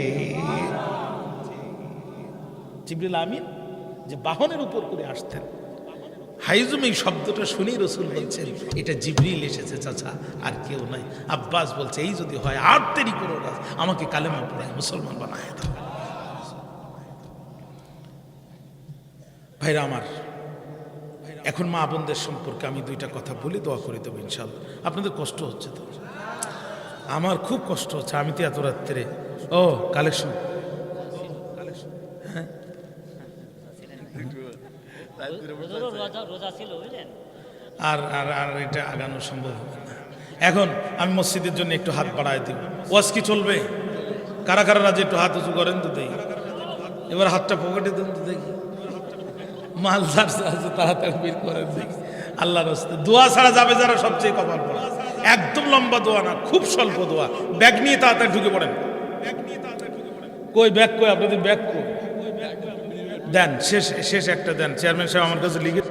জিবরিল আমিন যে বাহনের উপর করে আসতেন, হাইজুম, এই শব্দটা শুনি রসুল বলছেন এটা জিবরিল এসেছে চাচা, আর কেউ নাই। আব্বাস বলছে, এই যদি হয় আর দেরি করো না, আমাকে কালেমা পড়ায় মুসলমান বানায় দাও। ভাইরা আমার, এখন মা বোনদের সম্পর্কে আমি 2টা কথা বলে দোয়া করে দেবো ইনশাআল্লাহ। আপনাদের কষ্ট হচ্ছে তো? আমার খুব কষ্ট হচ্ছে। আমি তো এত রাত্রে কালেকশন, হ্যাঁ, আর আর আর এটা আগানো সম্ভব হবে না। এখন আমি মসজিদের জন্য একটু হাত বাড়ায় দিব। ওয়াজ কি চলবে? কারা কারা রাজি একটু হাত উঁচু করেন তো দেখি। এবার হাতটা পকেটে দেন তো দেখি। মালদার আছে তাড়াতাড়ি বের করেন দেখি। আল্লাহর রাস্তা দোয়া ছাড়া যাবে যারা সবচেয়ে কপাল পড়া। একদম লম্বা দোয়া না, খুব স্বল্প দোয়া। ব্যাগ নিয়ে তাড়াতাড়ি ঢুকে পড়েন। কই ব্যাগ কই? আপনাদের ব্যাগ কই? দেন, শেষ একটা দেন। চেয়ারম্যান সাহেব আমার কাছে লিখে